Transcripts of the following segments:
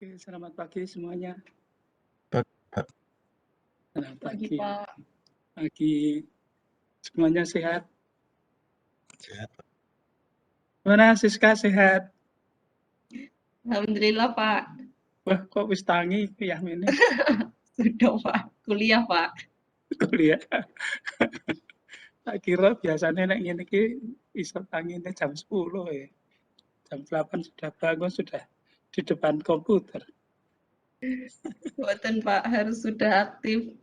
Oke, selamat pagi semuanya. Pak. Selamat Pagi, pagi. Pak. Pagi. Semuanya sehat? Sehat, Pak. Mana Siska sehat? Alhamdulillah, Pak. Wah, kok wis tangi ya ini Sudah, Pak. Kuliah, Pak. kuliah. Tak kira biasanya nek ngene iki iso tangine jam 10 ya. Jam 8 sudah bangun, sudah di depan komputer. Buatan, Pak, harus sudah aktif.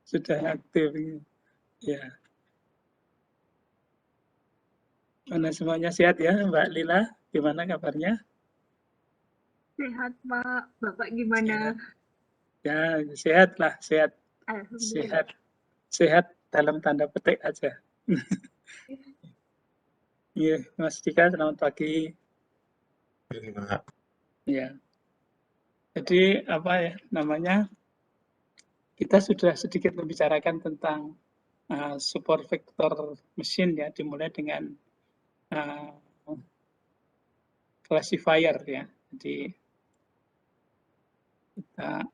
Sudah aktif. Ya. Mana semuanya sehat ya, Mbak Lila? Gimana kabarnya? Sehat, Pak. Bapak gimana? Sehat. Ya, sehat lah, sehat. Alhamdulillah. Sehat. Sehat dalam tanda petik aja. Iya, Mas Dika, selamat pagi. Ini, Pak. Ya. Jadi apa ya namanya? Kita sudah sedikit membicarakan tentang support vector mesin ya, dimulai dengan classifier ya. Jadi kita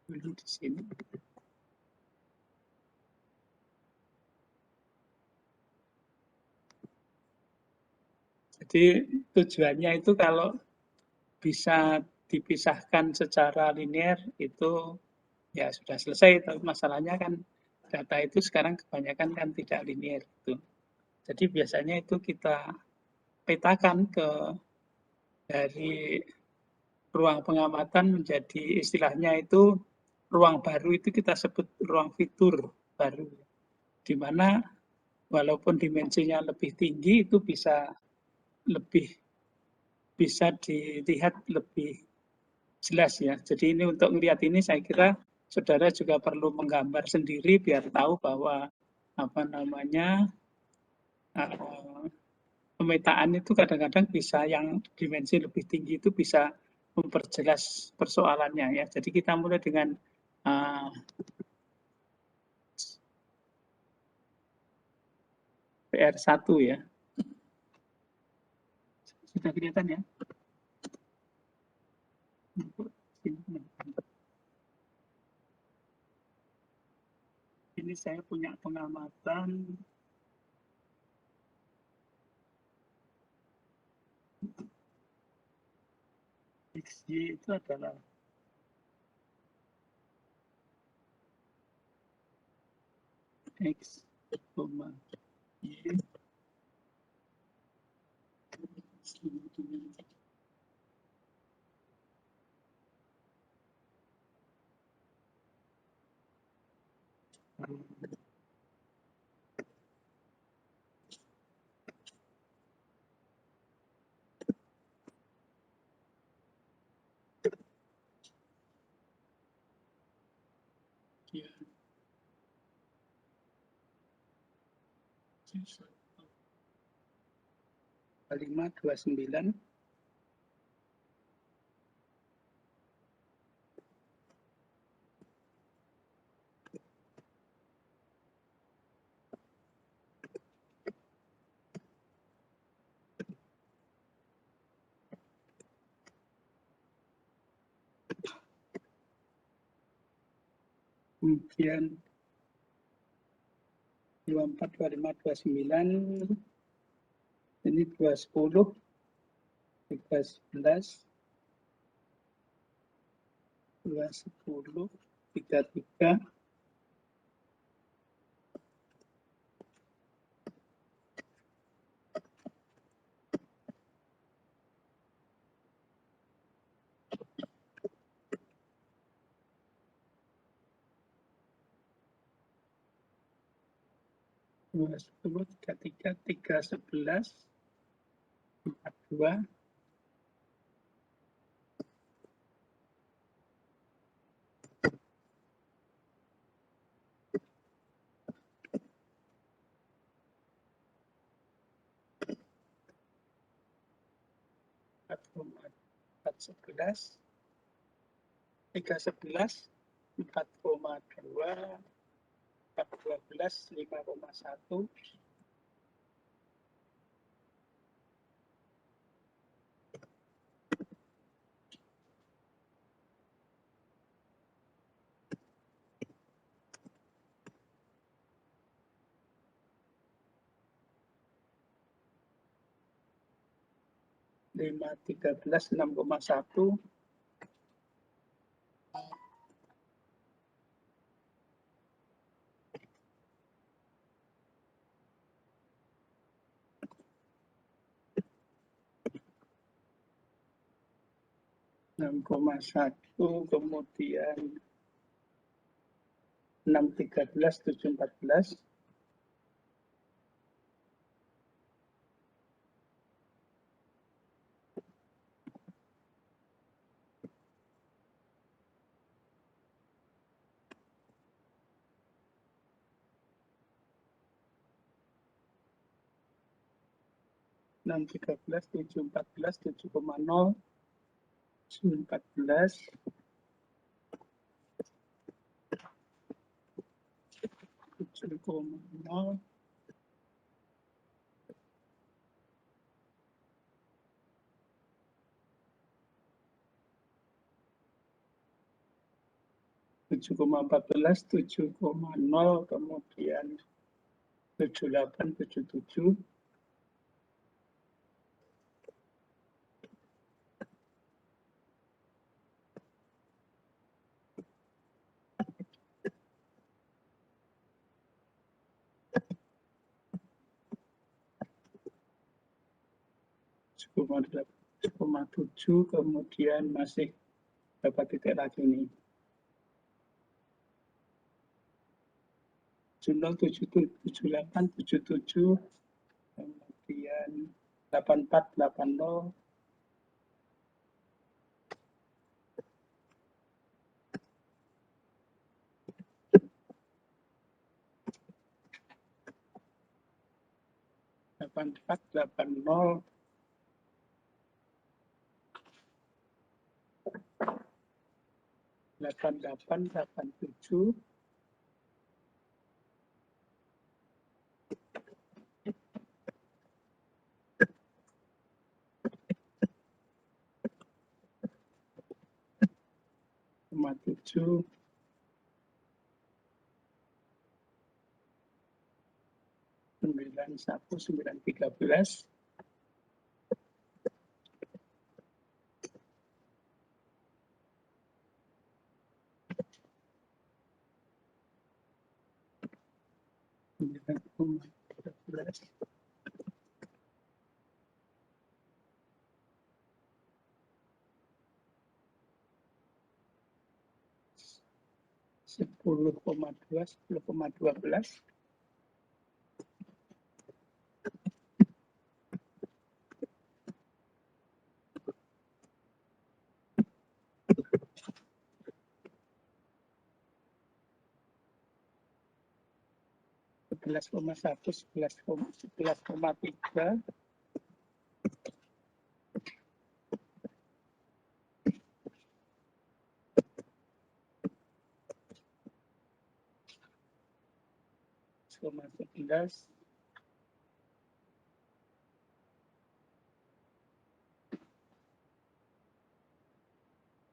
dulu di sini. Jadi tujuannya itu kalau bisa dipisahkan secara linear itu ya sudah selesai. Tapi masalahnya kan data itu sekarang kebanyakan kan tidak linear itu. Jadi biasanya itu kita petakan dari ruang pengamatan menjadi istilahnya itu ruang baru itu kita sebut ruang fitur baru. Di mana walaupun dimensinya lebih tinggi itu bisa dilihat lebih jelas ya. Jadi ini untuk melihat ini saya kira saudara juga perlu menggambar sendiri biar tahu bahwa apa namanya pemetaan itu kadang-kadang bisa yang dimensi lebih tinggi itu bisa memperjelas persoalannya ya. Jadi kita mulai dengan PR1 ya. Sudah kelihatan ya? Ini saya punya pengamatan XY itu adalah X, Y ya. 529 kemudian 24, 25, 29 ini 210 311 210 33 210 33 311 42 4,411 311 4,2 412 5,1 5, 13, 6,1. (6,1) kemudian 6, 13, 7, 14. (6, 13, 7, 14, 7,0, 14, 7,0, 7,14, 7,0, kemudian 78, 77. (7,7) kemudian masih dapat titik lagi nih. 70, 78, 77, kemudian 84, 80. (84, 80), 88, 87. (7) 91, 9, 13. (10,2), 10,12. (11,1), 11,3. (11,11).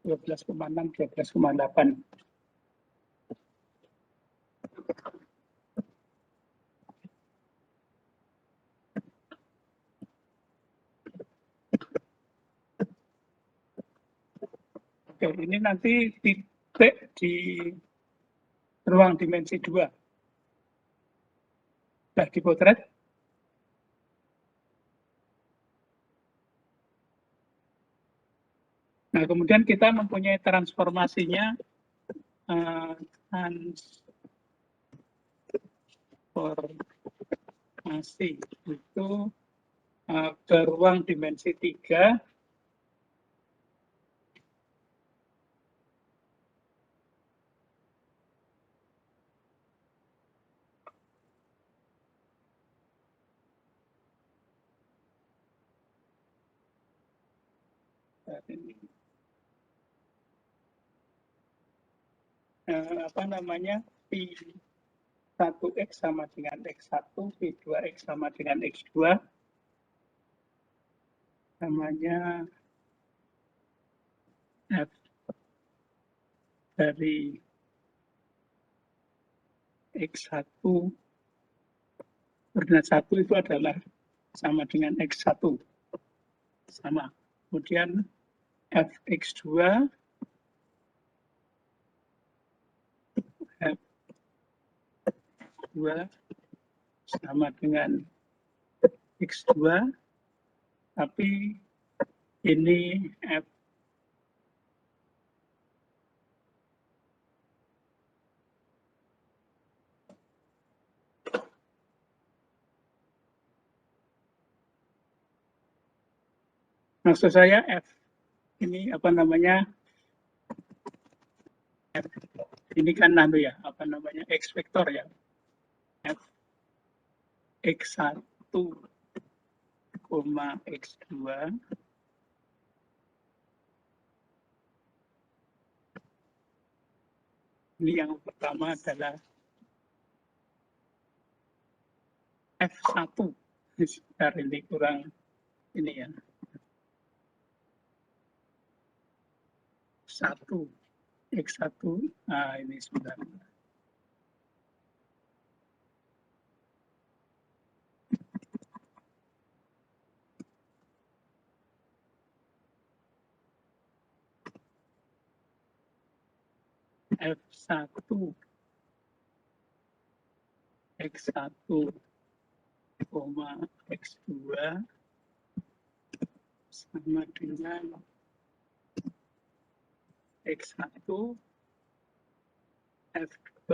12,6, 12,8. Oke, ini nanti titik di ruang dimensi 2. Sudah dipotret? Nah, kemudian kita mempunyai transformasinya, transformasi itu ke ruang dimensi 3. Apa namanya, P1X sama dengan X1, P2X sama dengan X2, namanya F dari X1 koordinat 1 itu adalah sama dengan X1. sama. Kemudian fx2 f2 sama dengan x2, tapi ini f maksud saya f ini apa namanya, f ini kan ya apa namanya, x vektor ya, f x1 x2 ini yang pertama adalah f1. Sebentar, ini kurang ini ya, 1 x1, nah ini sebentar. F1 x1 x2 sama dengan x1 f2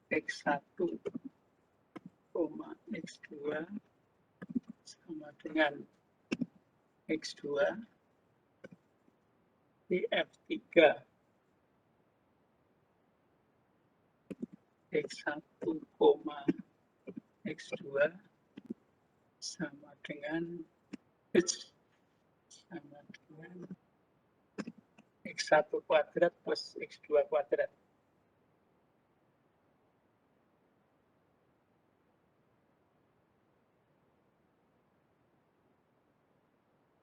x1 x2 sama dengan x2 di f3 x1 x2 sama dengan x1 kuadrat plus x2 kuadrat.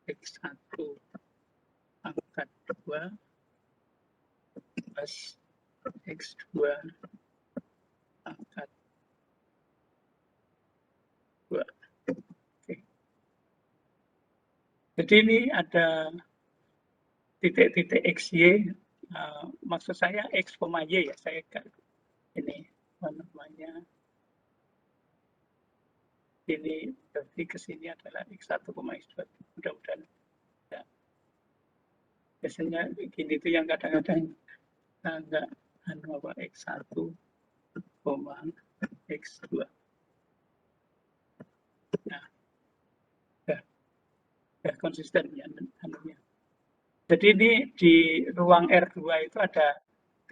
X1 pangkat 2 plus x2 pangkat 2. Oke. Jadi ini ada titik-titik xy, maksud saya x, y ya, saya ini apa namanya, ini berarti ke sini adalah x1, x2, mudah-mudahan ya. Biasanya begini itu yang kadang-kadang enggak x1, x2. Nah, ya konsisten ya anunya. Jadi ini di ruang R2 itu ada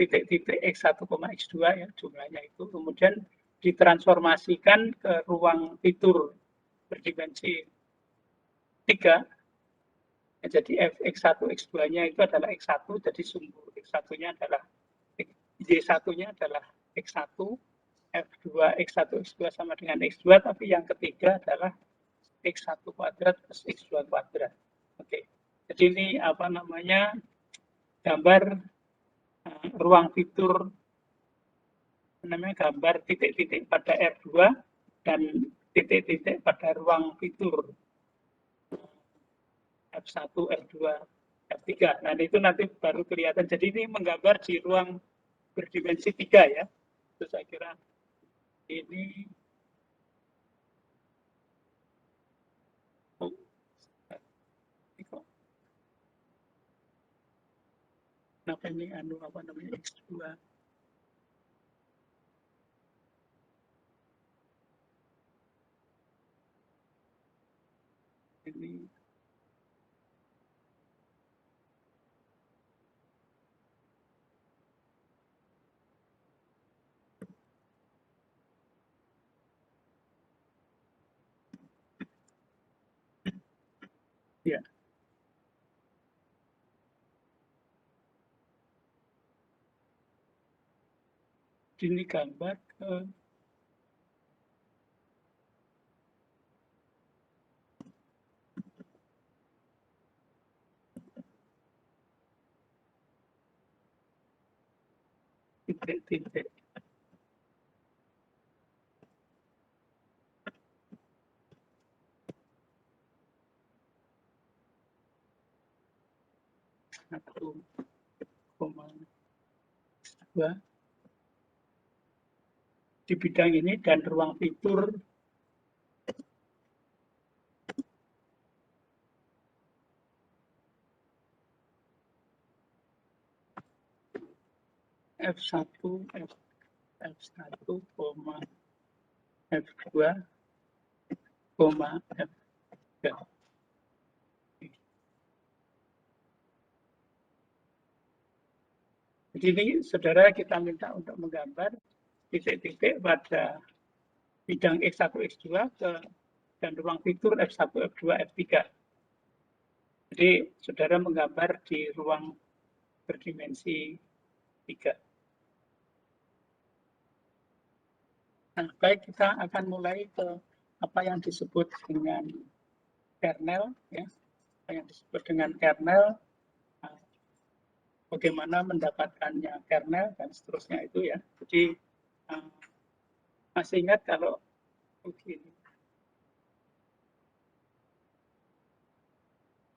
titik-titik x1, x2 ya jumlahnya itu, kemudian ditransformasikan ke ruang fitur berdimensi 3. Ya, jadi x1, x2-nya itu adalah x1, jadi sumbu x1-nya adalah y1-nya adalah x1, f2 x1, x2 sama dengan x2, tapi yang ketiga adalah x1 kuadrat plus x2 kuadrat. Oke. Jadi ini apa namanya, gambar ruang fitur, namanya gambar titik-titik pada R2 dan titik-titik pada ruang fitur F1, F2, F3. Nah, itu nanti baru kelihatan. Jadi ini menggambar di ruang berdimensi 3 ya. Itu saya kira ini kenapa ini apa namanya X2. Ini ya. Ini gambar ke titik-titik. 1,2 di bidang ini, dan ruang fitur F1, F1, F2, F3. Jadi ini saudara kita minta untuk menggambar titik-titik pada bidang X1, X2 dan ruang fitur F1, F2, F3. Jadi saudara menggambar di ruang berdimensi 3. Nah, baik, kita akan mulai ke apa yang disebut dengan kernel, ya. Apa yang disebut dengan kernel, bagaimana mendapatkannya kernel dan seterusnya itu, ya. Jadi masih ingat kalau begini.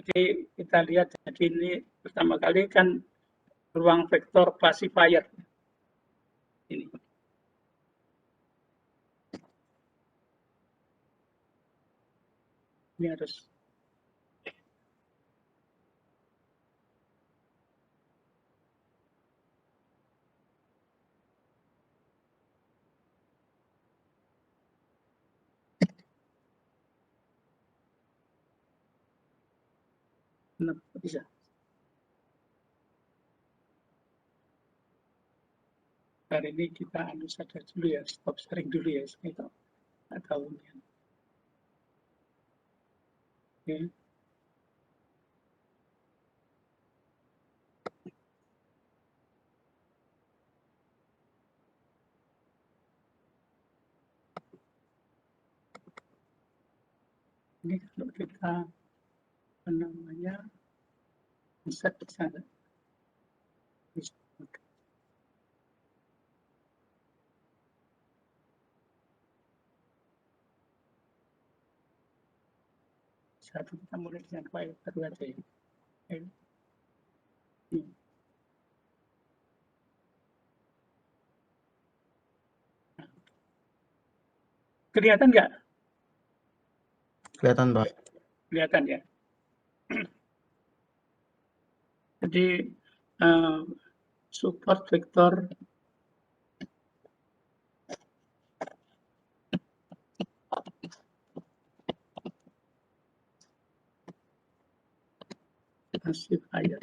Jadi kita lihat, jadi ini pertama kali kan ruang vektor classifier. Ini. Ini harus bisa. Hari ini kita saja dulu ya, stop sharing dulu ya, saya nggak tahu. Oke. Ini kalau kita bisa ke sana. Satu kita mulai dengan file baru aja ya. Kelihatan nggak? Kelihatan, Pak. Kelihatan ya. Jadi support vektor classifier.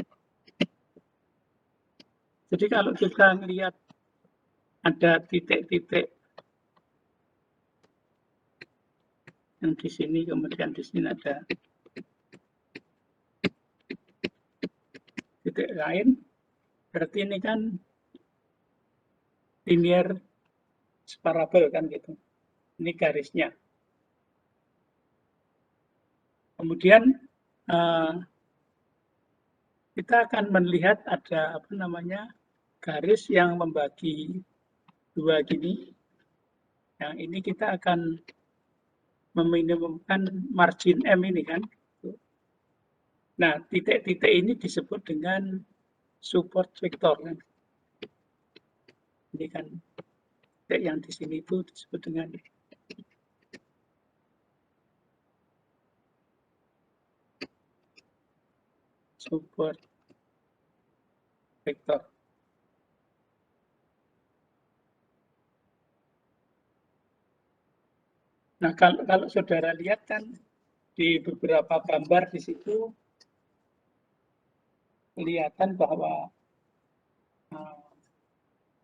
Jadi kalau kita melihat ada titik-titik yang di sini, kemudian di sini ada titik lain, berarti ini kan linear separabel kan gitu. Ini garisnya. Kemudian kita akan melihat ada garis yang membagi dua gini. Yang ini kita akan meminimumkan margin M ini kan. Nah, titik-titik ini disebut dengan support vektor kan. Ini kan titik yang di sini itu disebut dengan support vektor. Nah, kalau saudara lihat kan di beberapa gambar di situ kelihatan bahwa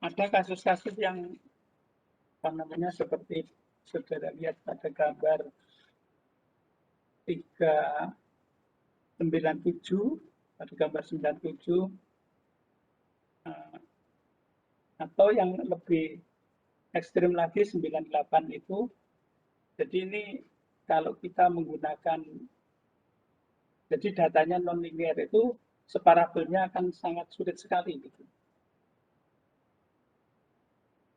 ada kasus-kasus yang seperti saudara lihat pada gambar 397, pada gambar 97, atau yang lebih ekstrim lagi 98 itu. Jadi ini kalau kita menggunakan, jadi datanya non-linear itu separabelnya akan sangat sulit sekali gitu.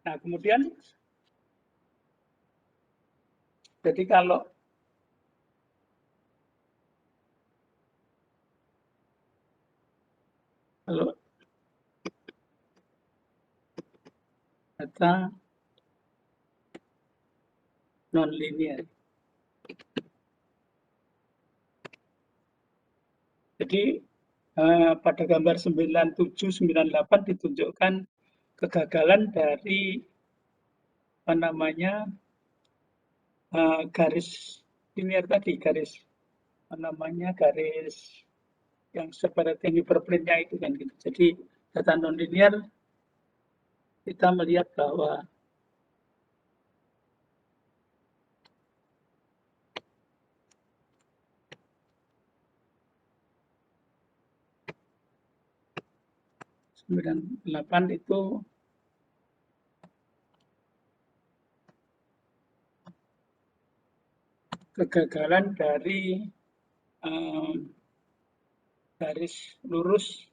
Nah, kemudian jadi kalau Kalau data non-linear. Jadi pada gambar 9798 ditunjukkan kegagalan dari garis linear tadi, garis yang seperti hyperplane-nya itu kan gitu. Jadi data non-linear kita melihat bahwa itu kegagalan dari garis lurus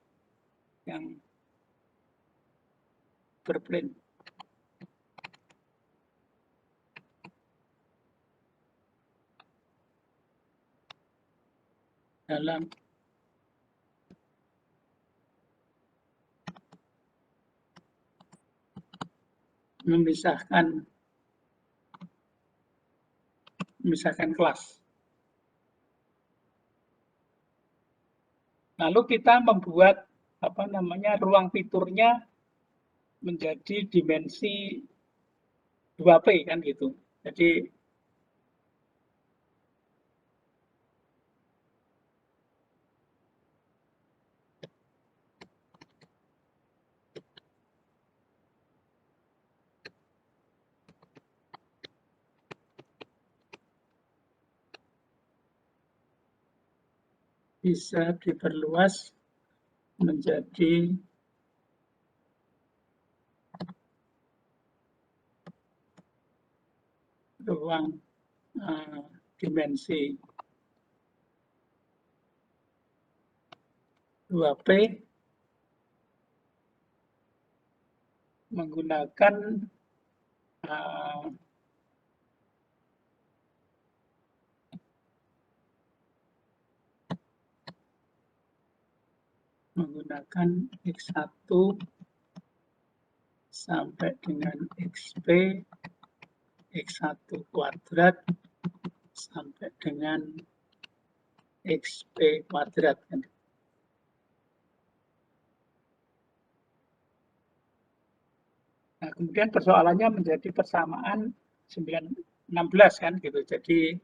yang berplane. Dalam memisahkan kelas. Lalu kita membuat ruang fiturnya menjadi dimensi 2P kan gitu. Jadi bisa diperluas menjadi ruang dimensi 2P menggunakan X1 sampai dengan XP, X1 kuadrat sampai dengan XP kuadrat. Nah, kemudian persoalannya menjadi persamaan 916 kan gitu. Jadi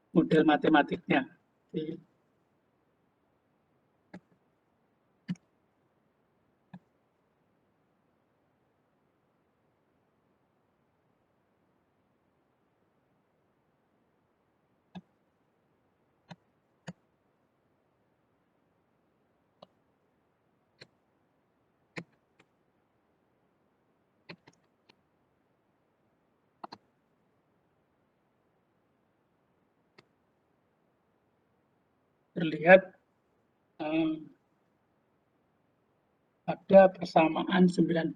model matematiknya. Jadi, terlihat ada persamaan 916.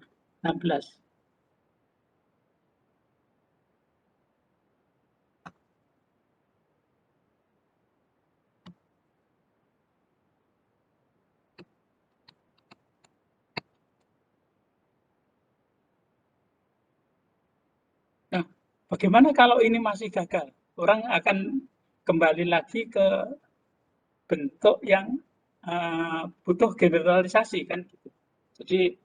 Nah, bagaimana kalau ini masih gagal? Orang akan kembali lagi ke bentuk yang butuh generalisasi kan. Jadi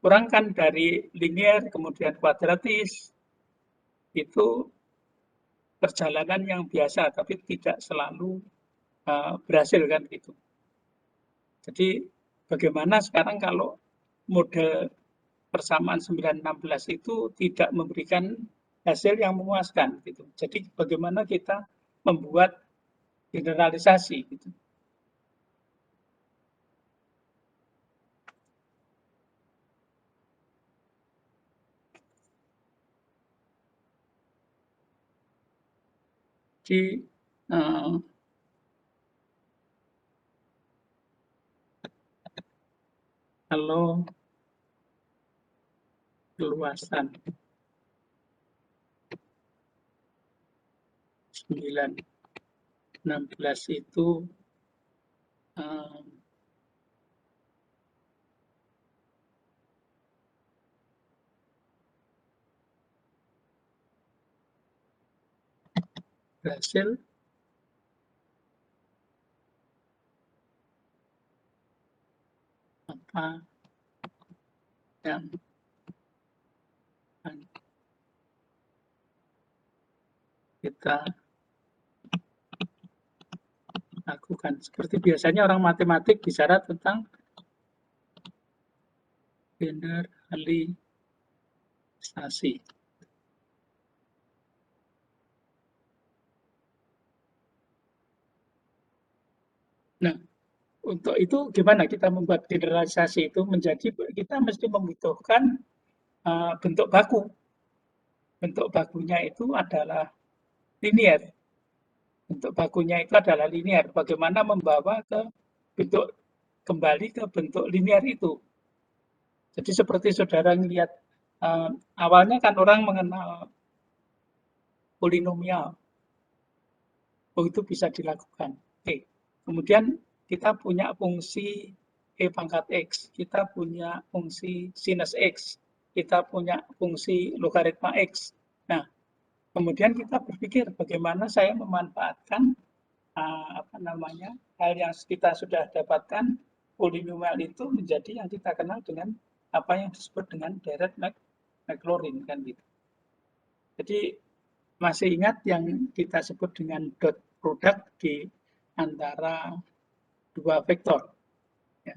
orang kan dari linear kemudian kuadratis itu perjalanan yang biasa tapi tidak selalu berhasil kan gitu. Jadi bagaimana sekarang kalau model persamaan 916 itu tidak memberikan hasil yang memuaskan gitu. Jadi bagaimana kita membuat generalisasi gitu. Jadi kalau keluasan 9 16 itu berhasil apa yang akan kita lakukan. Seperti biasanya orang matematik bicara tentang generalisasi. Nah, untuk itu gimana kita membuat generalisasi itu menjadi kita mesti membutuhkan bentuk baku. Bentuk bakunya itu adalah linear. Bentuk bakunya itu adalah linear. Bagaimana membawa ke bentuk kembali ke bentuk linear itu. Jadi seperti saudara melihat awalnya kan orang mengenal polinomial. Oh, itu bisa dilakukan. Oke. Kemudian kita punya fungsi e pangkat x, kita punya fungsi sinus x, kita punya fungsi logaritma x. Nah, kemudian kita berpikir bagaimana saya memanfaatkan hal yang kita sudah dapatkan polinomial itu menjadi yang kita kenal dengan apa yang disebut dengan Dirac-Maclaurin kan gitu. Jadi masih ingat yang kita sebut dengan dot product di antara dua vektor. Ya.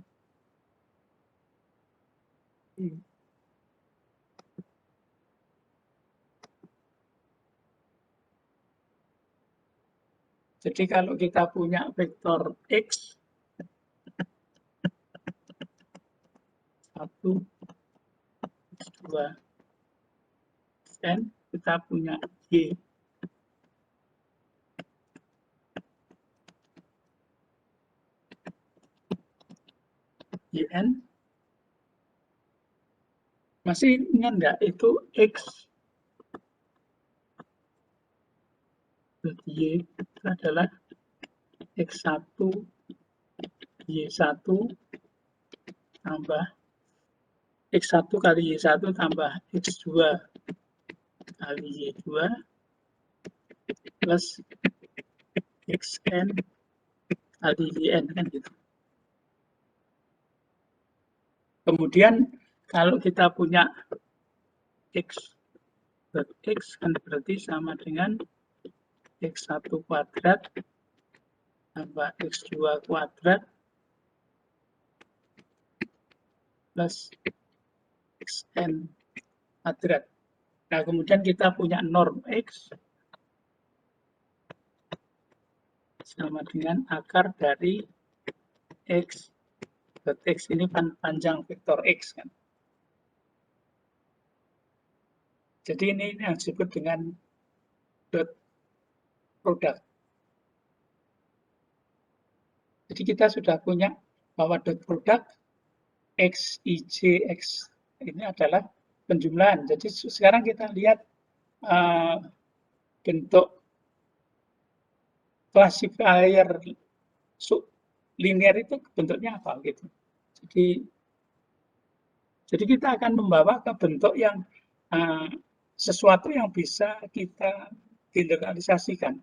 Jadi kalau kita punya vektor X, 1, 2, N, kita punya Y. YN. Masih ingat nggak itu X Y itu adalah X1 Y1 tambah X1 kali Y1 tambah X2 kali Y2 plus XN kali YN kan gitu. Kemudian kalau kita punya X dot X kan berarti sama dengan X1 kuadrat tambah X2 kuadrat plus XN kuadrat. Nah, kemudian kita punya norm X sama dengan akar dari X dot X ini panjang vektor X kan. Jadi ini yang disebut dengan dot product. Jadi kita sudah punya bahwa dot product X, IJ, X ini adalah penjumlahan. Jadi sekarang kita lihat bentuk classifier linear itu bentuknya apa gitu. Jadi kita akan membawa ke bentuk yang sesuatu yang bisa kita generalisasikan.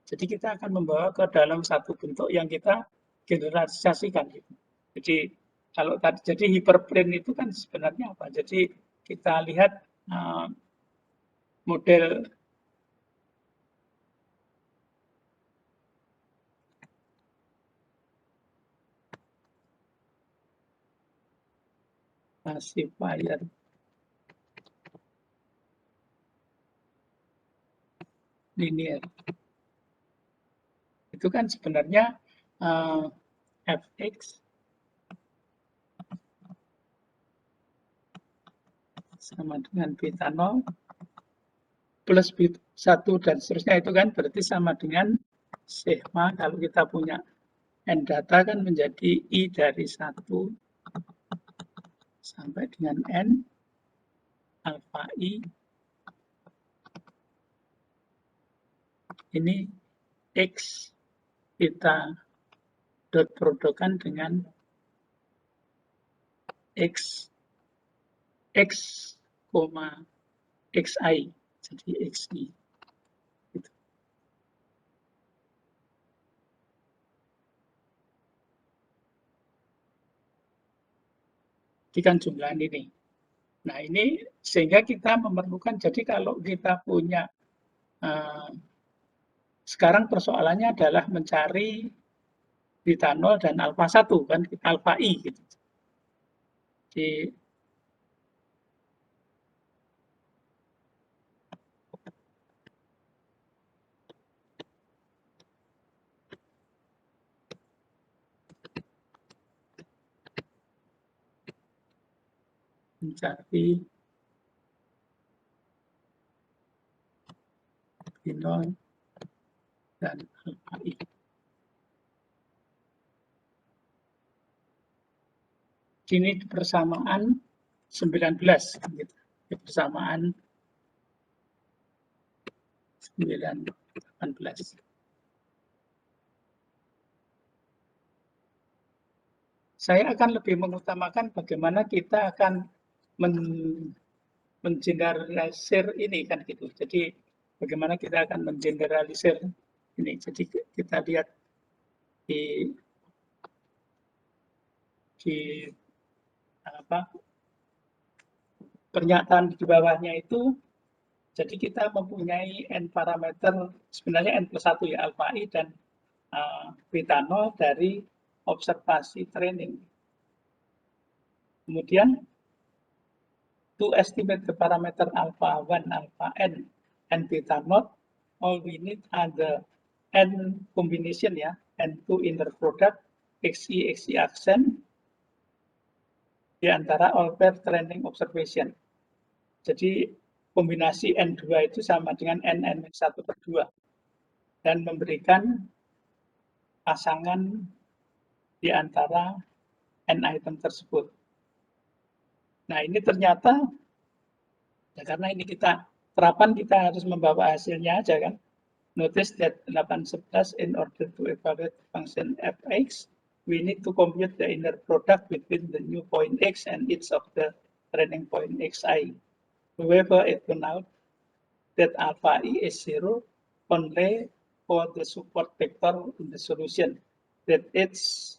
Jadi kita akan membawa ke dalam satu bentuk yang kita generalisasikan. Gitu. Jadi kalau tadi jadi hiperplane itu kan sebenarnya apa? Jadi kita lihat model classifier linear. Itu kan sebenarnya fx sama dengan beta 0 plus beta 1 dan seterusnya itu kan berarti sama dengan sigma kalau kita punya n data kan menjadi i dari 1 sampai dengan n alpha i ini X kita dot produkkan dengan X xi, jadi xi. Gitu. Jadi kan jumlah ini. Nah ini sehingga kita memerlukan, jadi kalau kita punya, sekarang persoalannya adalah mencari beta 0 dan alfa 1 kan, alfa i gitu. Jadi mencari B0 dan alfa i. Ini persamaan 19 gitu. Persamaan 18. Saya akan lebih mengutamakan bagaimana kita akan mengeneralisir ini kan gitu. Jadi bagaimana kita akan mengeneralisir ini. Jadi kita lihat di apa pernyataan di bawahnya itu. Jadi kita mempunyai n parameter, sebenarnya n plus 1 ya, alfa i dan beta 0 dari observasi training. Kemudian to estimate the parameter alpha 1, alpha n, and beta 0, all we need are the n combination ya, n2 inner product, xi accent, di antara all pair training observation. Jadi kombinasi N2 itu sama dengan N-1/2 dan memberikan pasangan di antara N item tersebut. Nah ini ternyata, ya karena ini terapan kita harus membawa hasilnya aja kan. Notice that 811 in order to evaluate function fx, we need to compute the inner product between the new point x and each of the training point xi. However, it turned out that alpha i is 0 only for the support vector in the solution. That it's,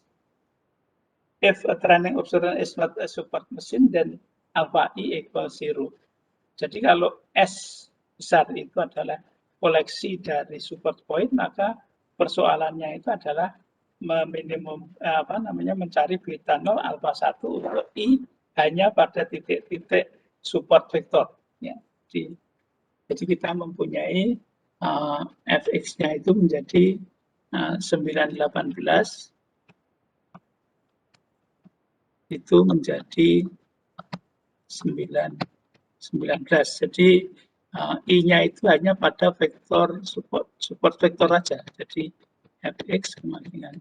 if a training observer is not a support machine, then alpha i equals 0. Jadi kalau S besar itu adalah koleksi dari support point, maka persoalannya itu adalah meminimum mencari beta 0 alpha 1 untuk i hanya pada titik-titik support vektor. Ya. Jadi kita mempunyai fx-nya itu menjadi 918 itu menjadi 19. Jadi i-nya itu hanya pada vektor support vektor aja. Jadi fx sama dengan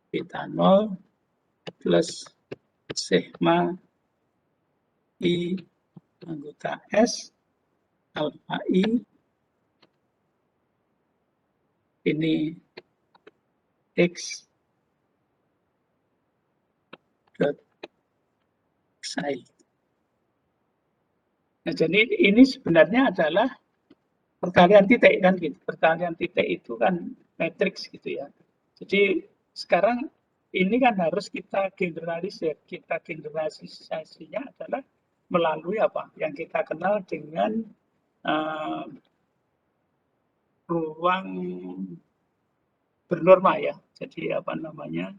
beta 0 plus sigma i anggota S alpha i ini x dot xi. Nah, jadi ini sebenarnya adalah perkalian titik kan gitu. Perkalian titik itu kan matriks gitu ya. Jadi sekarang ini kan harus kita generalisir. Kita generalisasinya adalah melalui apa yang kita kenal dengan ruang bernorma ya. Jadi apa namanya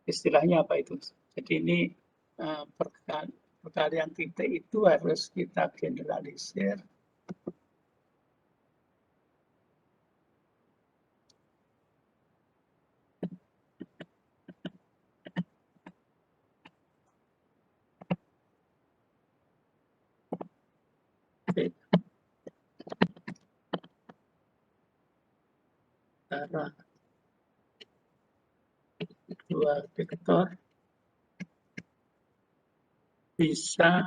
istilahnya apa itu? Jadi ini perkalian titik itu harus kita generalisir. Antara dua vektor bisa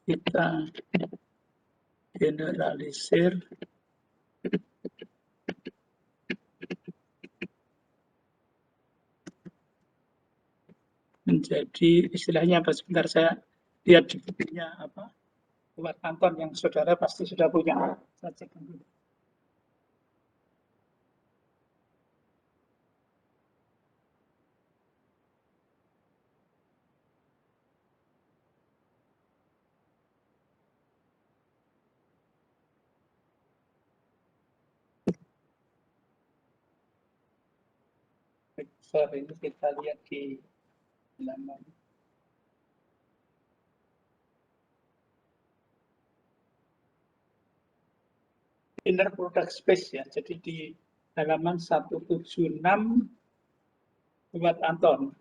kita generalisir menjadi istilahnya apa, sebentar saya lihat di bukunya apa, Kuat Anton yang saudara pasti sudah punya. Saya cek dulu. Sorry, ini kita lihat di halaman inner product space ya. Jadi di halaman 176 buat Anton.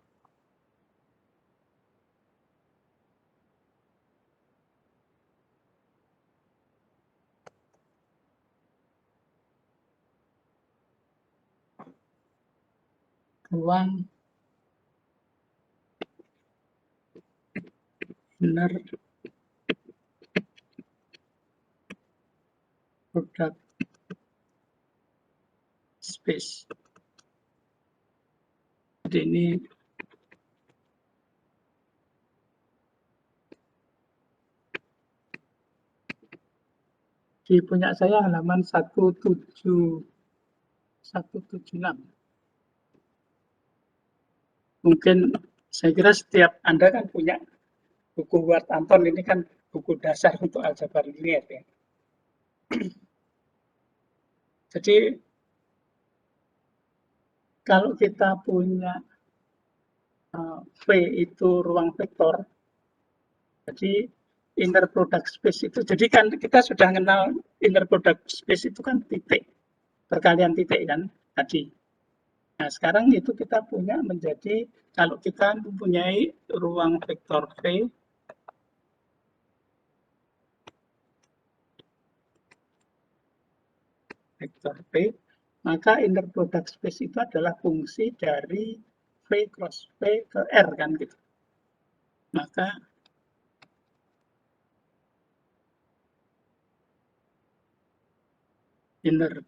Ruang inner product space. Jadi ini di punya saya halaman 176. Mungkin saya kira setiap Anda kan punya buku Ward Anton, ini kan buku dasar untuk aljabar linier ya. Jadi kalau kita punya V itu ruang vektor, jadi inner product space itu, jadi kan kita sudah kenal inner product space itu kan titik, perkalian titik kan tadi. Nah sekarang itu kita punya menjadi, kalau kita mempunyai ruang vektor V, vektor V, maka inner product space itu adalah fungsi dari V cross V ke R kan gitu. Maka inner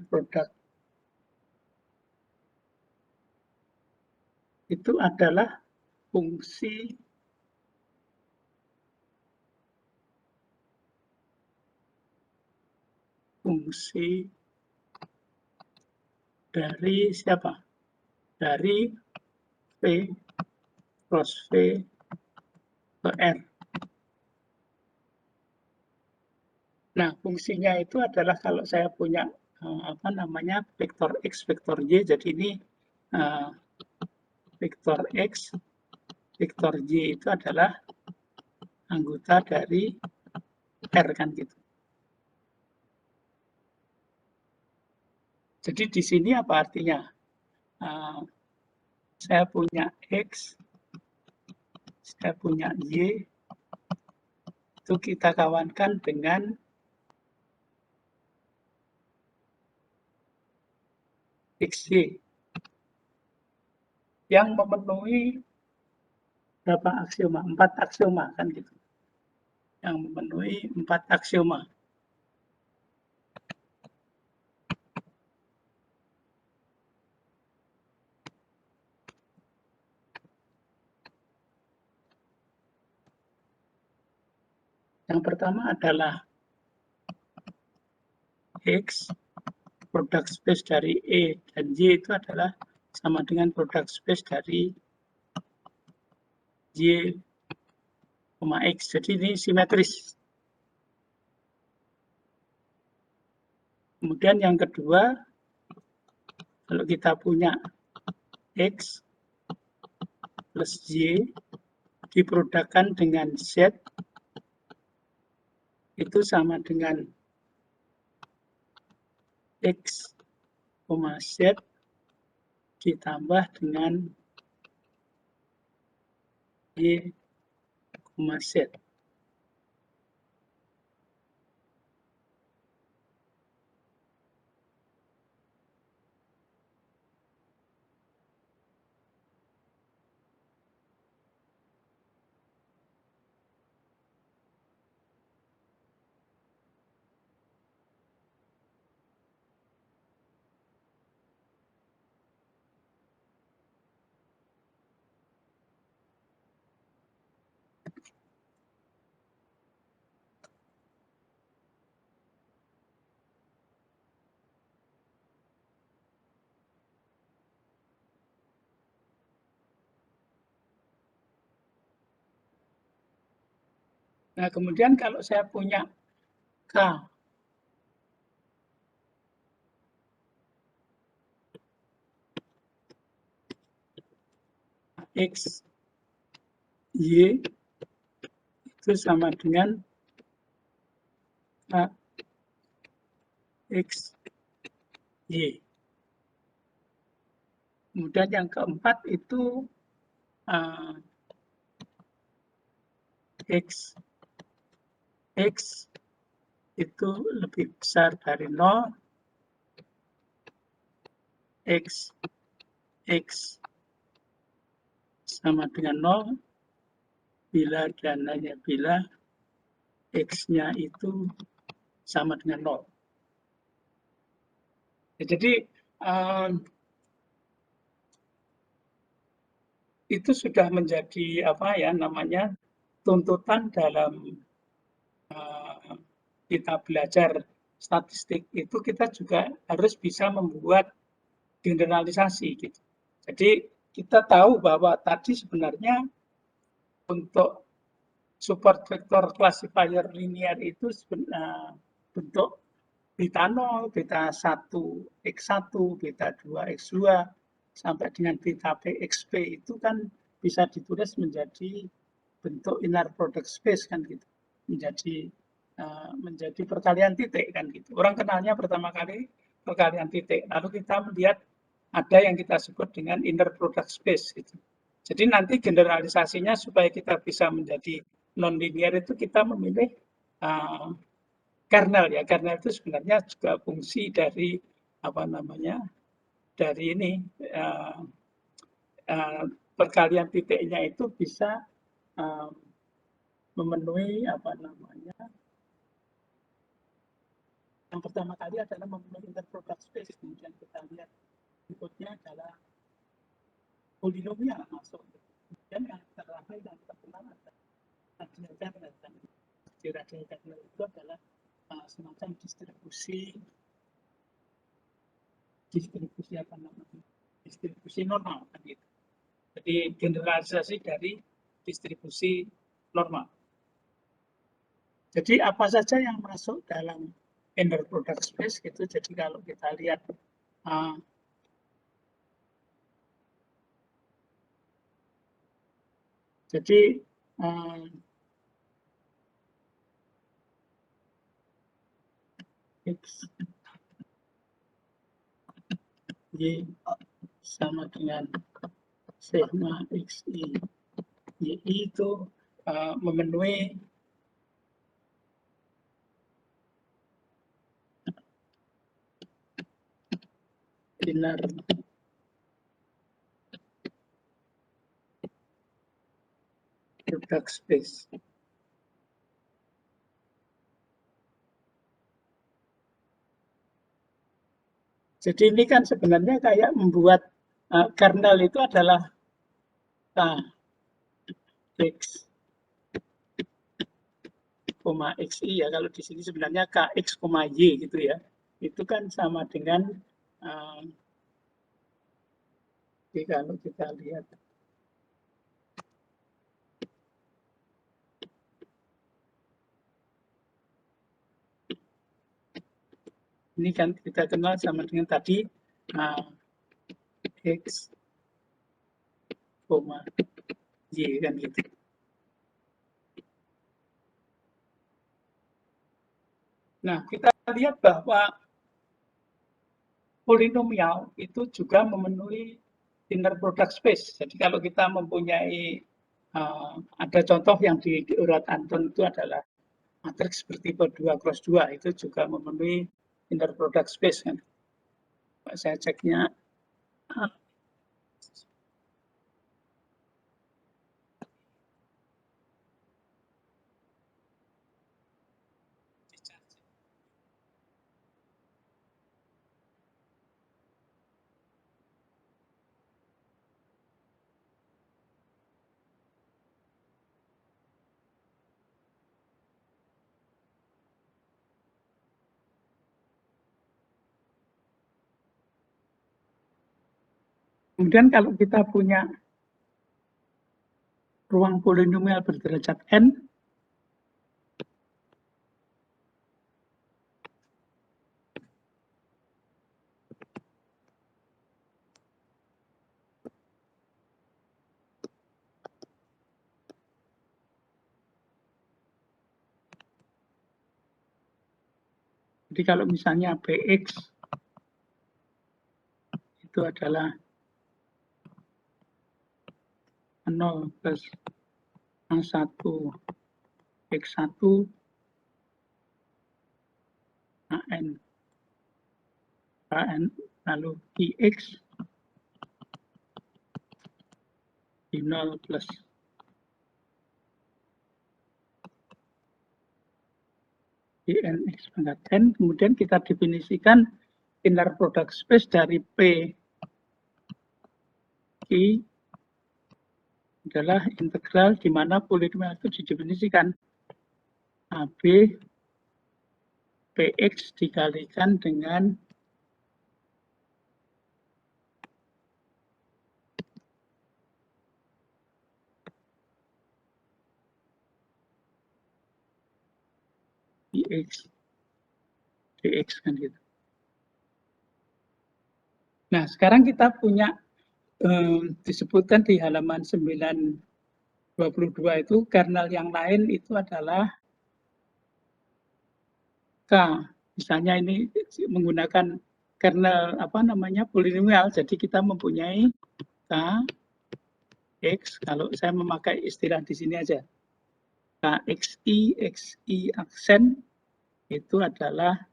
product itu adalah fungsi dari siapa? Dari V cross V ke R. Nah, fungsinya itu adalah kalau saya punya apa namanya vektor X, vektor Y, jadi ini vektor X, vektor Y itu adalah anggota dari R kan gitu. Jadi di sini apa artinya? Saya punya X, saya punya Y, itu kita kawankan dengan XY yang memenuhi berapa aksioma? 4 aksioma kan gitu. Yang memenuhi 4 aksioma. Yang pertama adalah X, product space dari E dan Y itu adalah sama dengan product space dari Y, X. Jadi ini simetris. Kemudian yang kedua, kalau kita punya X plus Y diprodukkan dengan Z, itu sama dengan X, Z ditambah dengan Y, Z. Nah, kemudian kalau saya punya K X, Y itu sama dengan K, X, Y. Kemudian yang keempat itu X itu lebih besar dari 0, X sama dengan 0, bila dan hanya bila X-nya itu sama dengan 0. Jadi itu sudah menjadi apa ya namanya tuntutan dalam kita belajar statistik itu kita juga harus bisa membuat generalisasi gitu. Jadi kita tahu bahwa tadi sebenarnya untuk support vector classifier linear itu bentuk beta 0, beta 1, X1, beta 2, X2, sampai dengan beta P, XP itu kan bisa ditulis menjadi bentuk inner product space kan gitu. Menjadi perkalian titik kan gitu. Orang kenalnya pertama kali perkalian titik. Lalu kita melihat ada yang kita sebut dengan inner product space gitu. Jadi nanti generalisasinya supaya kita bisa menjadi non-linear itu kita memilih kernel ya. Kernel itu sebenarnya juga fungsi dari apa namanya? Dari ini perkalian titiknya itu bisa memenuhi apa namanya? Yang pertama kali adalah memenuhi interproduct space, kemudian kita lihat berikutnya adalah polinomial masuk. Kemudian yang terakhir yang terkenal adalah radial kernel. Di radial kernel itu adalah semacam distribusi apa namanya? Distribusi normal kan gitu. Jadi generalisasi dari distribusi normal. Jadi apa saja yang masuk dalam inner product space gitu. Jadi kalau kita lihat jadi X, Y sama dengan sigma XI. Y itu memenuhi inner product space. Jadi ini kan sebenarnya kayak membuat kernel itu adalah X, XI ya. Kalau di sini sebenarnya KX, Y gitu ya. Itu kan sama dengan jadi kalau kita lihat ini kan kita kenal sama dengan tadi X, Y kan gitu. Nah, kita lihat bahwa polinomial itu juga memenuhi inner product space. Jadi kalau kita mempunyai ada contoh yang di urat Anton itu adalah matriks bertipe 2x2 itu juga memenuhi inner product space kan. Saya ceknya kemudian kalau kita punya ruang polinomial berderajat n, jadi kalau misalnya Px itu adalah 0 plus A1 X1 AN lalu Ix di 0 plus Nx pangkat n, kemudian kita definisikan inner product space dari P I adalah integral di mana polinomial itu didefinisikan AB Px dikalikan dengan dx kan gitu. Nah, sekarang kita punya disebutkan di halaman 922 itu kernel yang lain itu adalah K. Misalnya ini menggunakan kernel polinomial, jadi kita mempunyai K X, kalau saya memakai istilah di sini aja, XI aksen itu adalah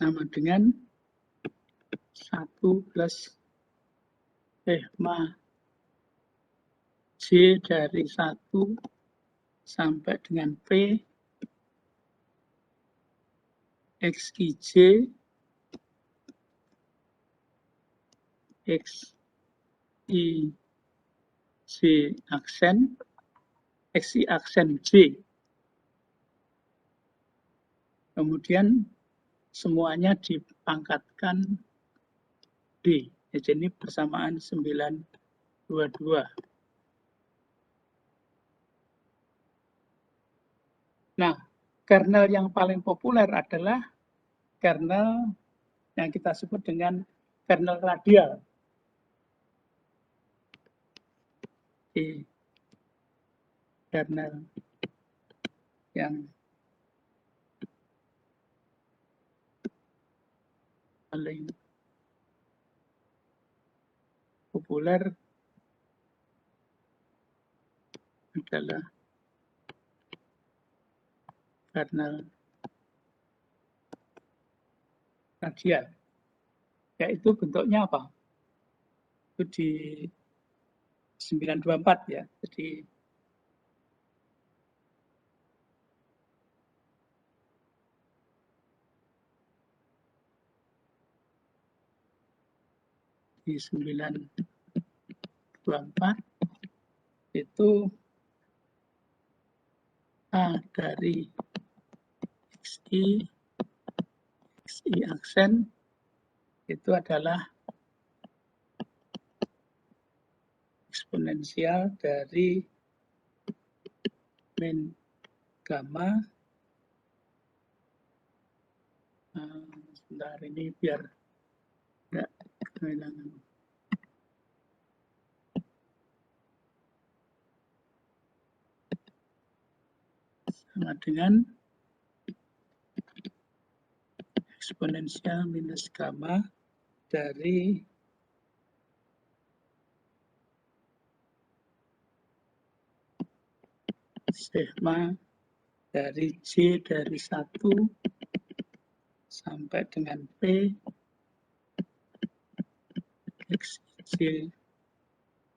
sama dengan 1 plus sigma J dari 1 sampai dengan P XIJ XIJ aksen XI aksen J. Kemudian semuanya dipangkatkan D. Jadi ini persamaan 922. Nah, kernel yang paling populer adalah kernel yang kita sebut dengan kernel radial. Di kernel yang paling populer adalah kernel radial. Yaitu bentuknya apa? Itu di 924 ya. Jadi di 924 itu A dari XI aksen itu adalah eksponensial dari min gamma. Sebentar ini biar tidak kehilangan. sama dengan eksponensial minus gamma dari sigma dari J dari 1 sampai dengan P XJ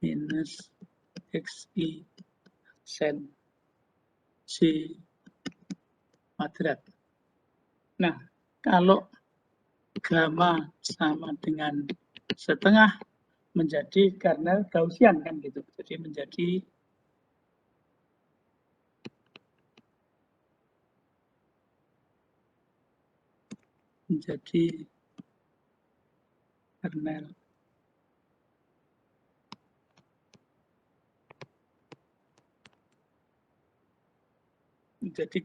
minus XI sen J kuadrat. Nah, kalau gamma sama dengan setengah menjadi kernel Gaussian kan gitu. Jadi menjadi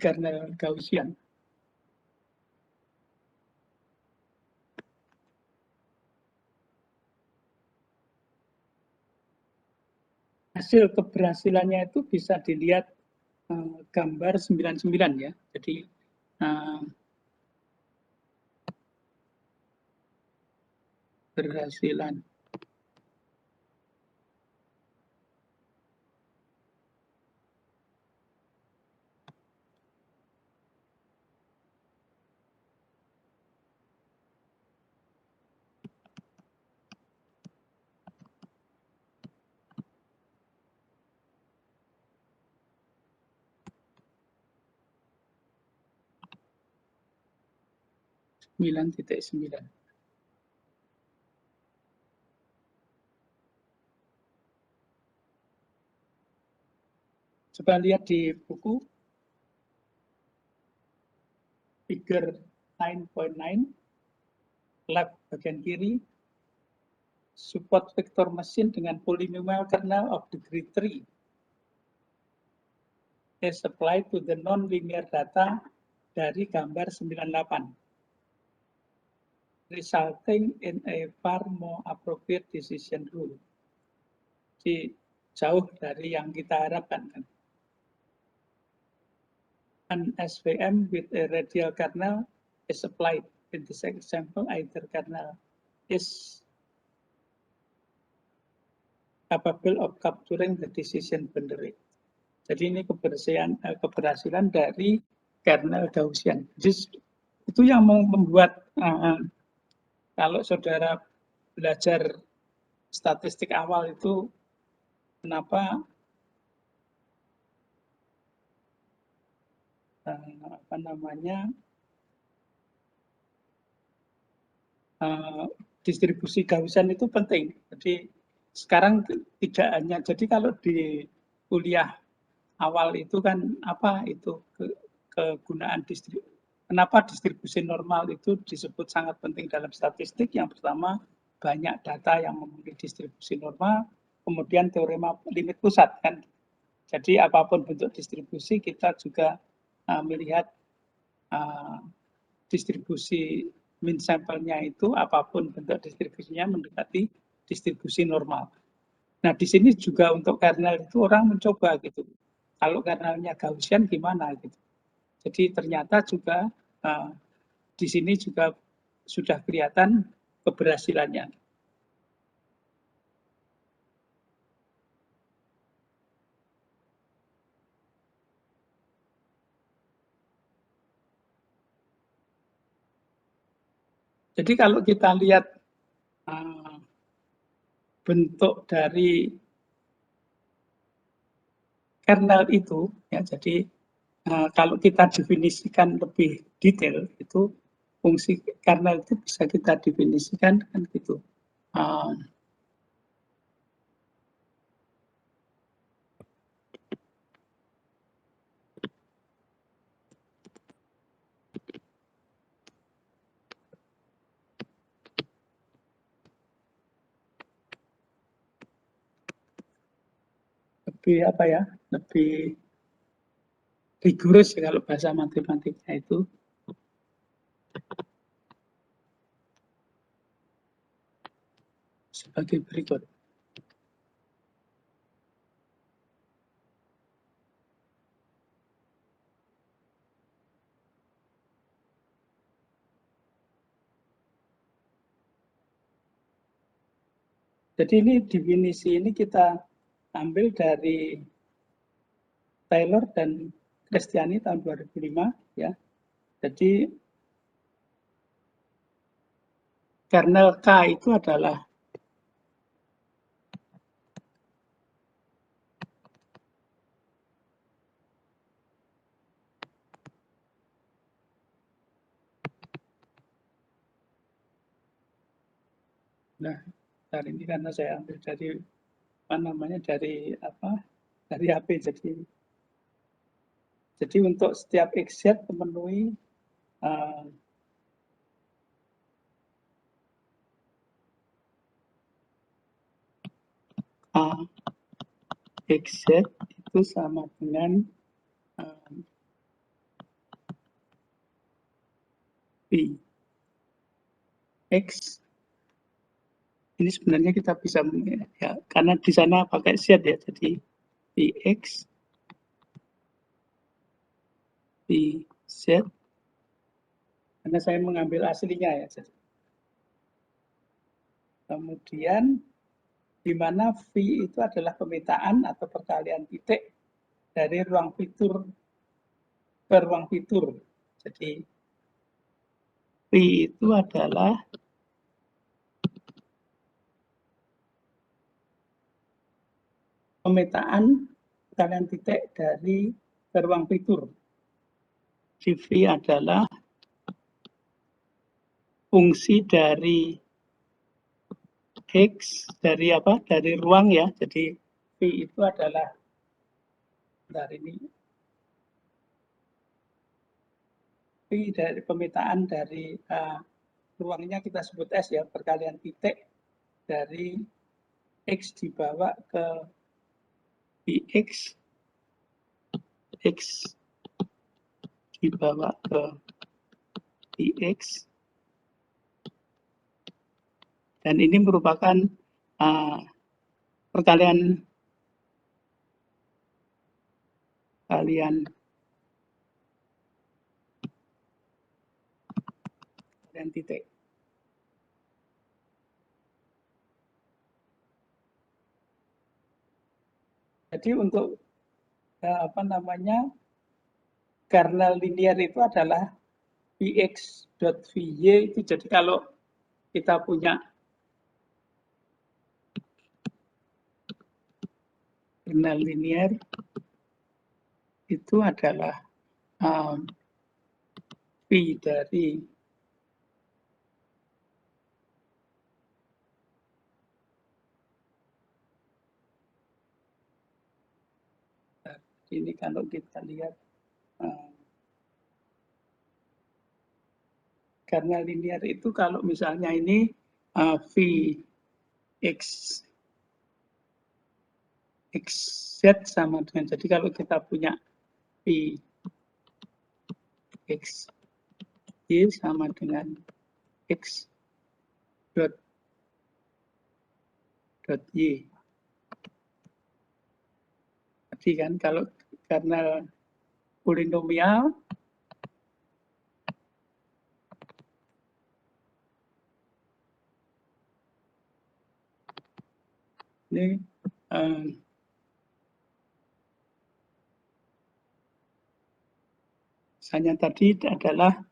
kernel Gaussian. Hasil keberhasilannya itu bisa dilihat gambar 99 ya. Jadi berhasilan titik 9. Coba lihat di buku figure 9.9 left bagian kiri, support vector machine dengan polynomial kernel of degree 3 is applied to the non-linear data dari gambar 98, resulting in a far more appropriate decision rule. Jadi jauh dari yang kita harapkan kan. An SVM with a radial kernel is applied. In this example, either kernel is capable of capturing the decision boundary. Jadi ini keberhasilan dari kernel Gaussian. Jadi itu yang membuat kalau saudara belajar statistik awal itu kenapa distribusi Gaussian itu penting. Jadi sekarang tidak hanya, jadi kalau di kuliah awal itu kan apa itu kegunaan kenapa distribusi normal itu disebut sangat penting dalam statistik. Yang pertama, banyak data yang memiliki distribusi normal, kemudian teorema limit pusat kan. Jadi apapun bentuk distribusi kita juga melihat distribusi min sampelnya itu apapun bentuk distribusinya mendekati distribusi normal. Nah, di sini juga untuk kernel itu orang mencoba gitu. Kalau kernelnya Gaussian gimana gitu. Jadi ternyata juga di sini juga sudah kelihatan keberhasilannya. Jadi kalau kita lihat bentuk dari kernel itu, ya jadi kalau kita definisikan lebih detail, itu fungsi kernel itu bisa kita definisikan kan gitu. Lebih apa ya? Lebih rigorous ya kalau bahasa matematiknya itu. Sebagai berikut. Jadi ini definisi ini kita ambil dari Taylor dan Christiani tahun 2005 ya. Jadi kernel K itu adalah dari ini karena saya ambil dari dari HP. Jadi untuk setiap XZ memenuhi A XZ itu sama dengan P X. Ini sebenarnya kita bisa ya, karena di sana pakai Z ya, jadi Px Pz, karena saya mengambil aslinya ya. Kemudian di mana V itu adalah pemetaan atau perkalian titik dari ruang fitur ke ruang fitur. Jadi V itu adalah pemetaan perkalian titik dari ke ruang fitur. V adalah fungsi dari X dari dari ruang ya. Jadi V itu adalah V dari pemetaan dari ruangnya kita sebut S ya, perkalian titik dari X dibawa ke Px, X dibawa ke Px, dan ini merupakan perkalian titik. Jadi untuk kernel linear itu adalah px.vy itu. Jadi kalau kita punya kernel linear itu adalah V dari ini. Kalau kita lihat kernel linear itu kalau misalnya ini V X XZ sama dengan, jadi kalau kita punya V X Y sama dengan X dot Y. Jadi kan kalau kernel polinomial ini misalnya tadi adalah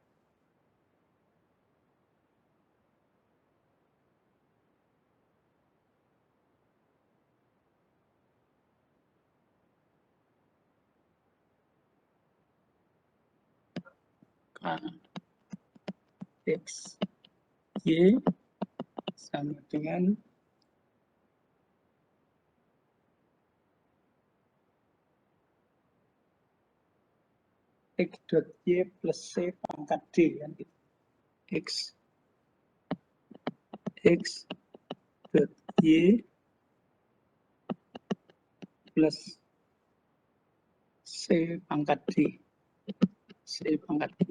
X Y sama dengan X dot Y plus C pangkat D kan gitu. X dot Y plus C pangkat D. C pangkat D.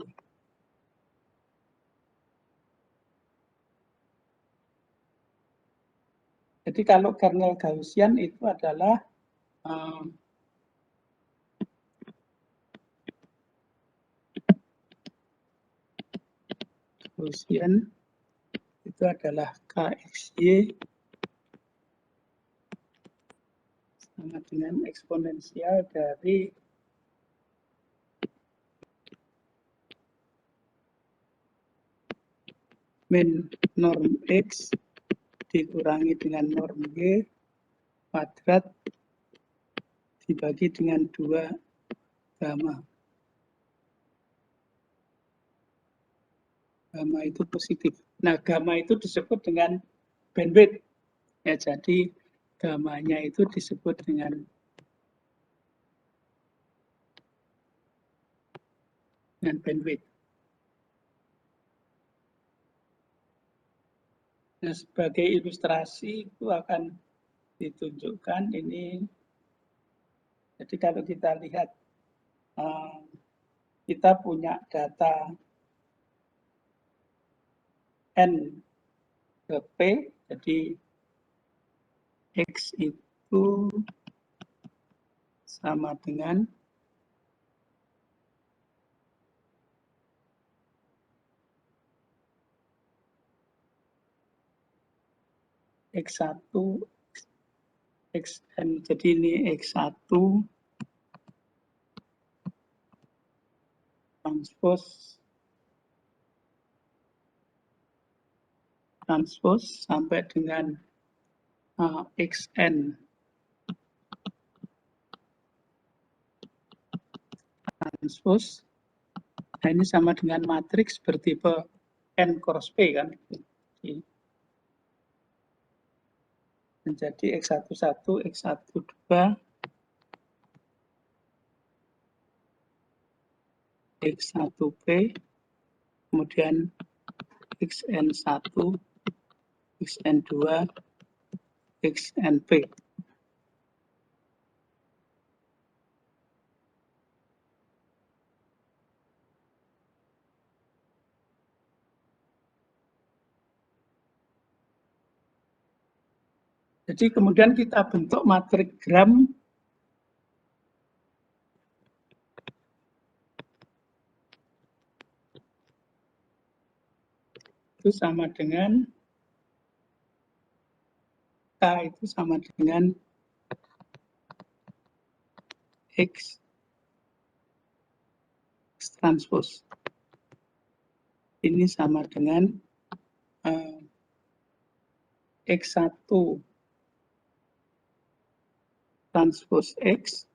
Jadi kalau kernel Gaussian itu adalah Gaussian itu adalah KXY sama dengan eksponensial dari min norm X dikurangi dengan norm Y kuadrat dibagi dengan 2 gamma. Gamma itu positif. Nah, gamma itu disebut dengan bandwidth. Ya, jadi gammanya itu disebut dengan bandwidth. Nah, sebagai ilustrasi itu akan ditunjukkan ini. Jadi kalau kita lihat, kita punya data N ke P, jadi X itu sama dengan X1, Xn, jadi ini X1 transpose sampai dengan Xn transpose. Nah, ini sama dengan matriks bertipe N cross P kan. Menjadi X11, X12, X1P, kemudian Xn1, Xn2, Xnp. Jadi kemudian kita bentuk matriks gram itu sama dengan K itu sama dengan X transpose. Ini sama dengan X1 transpose X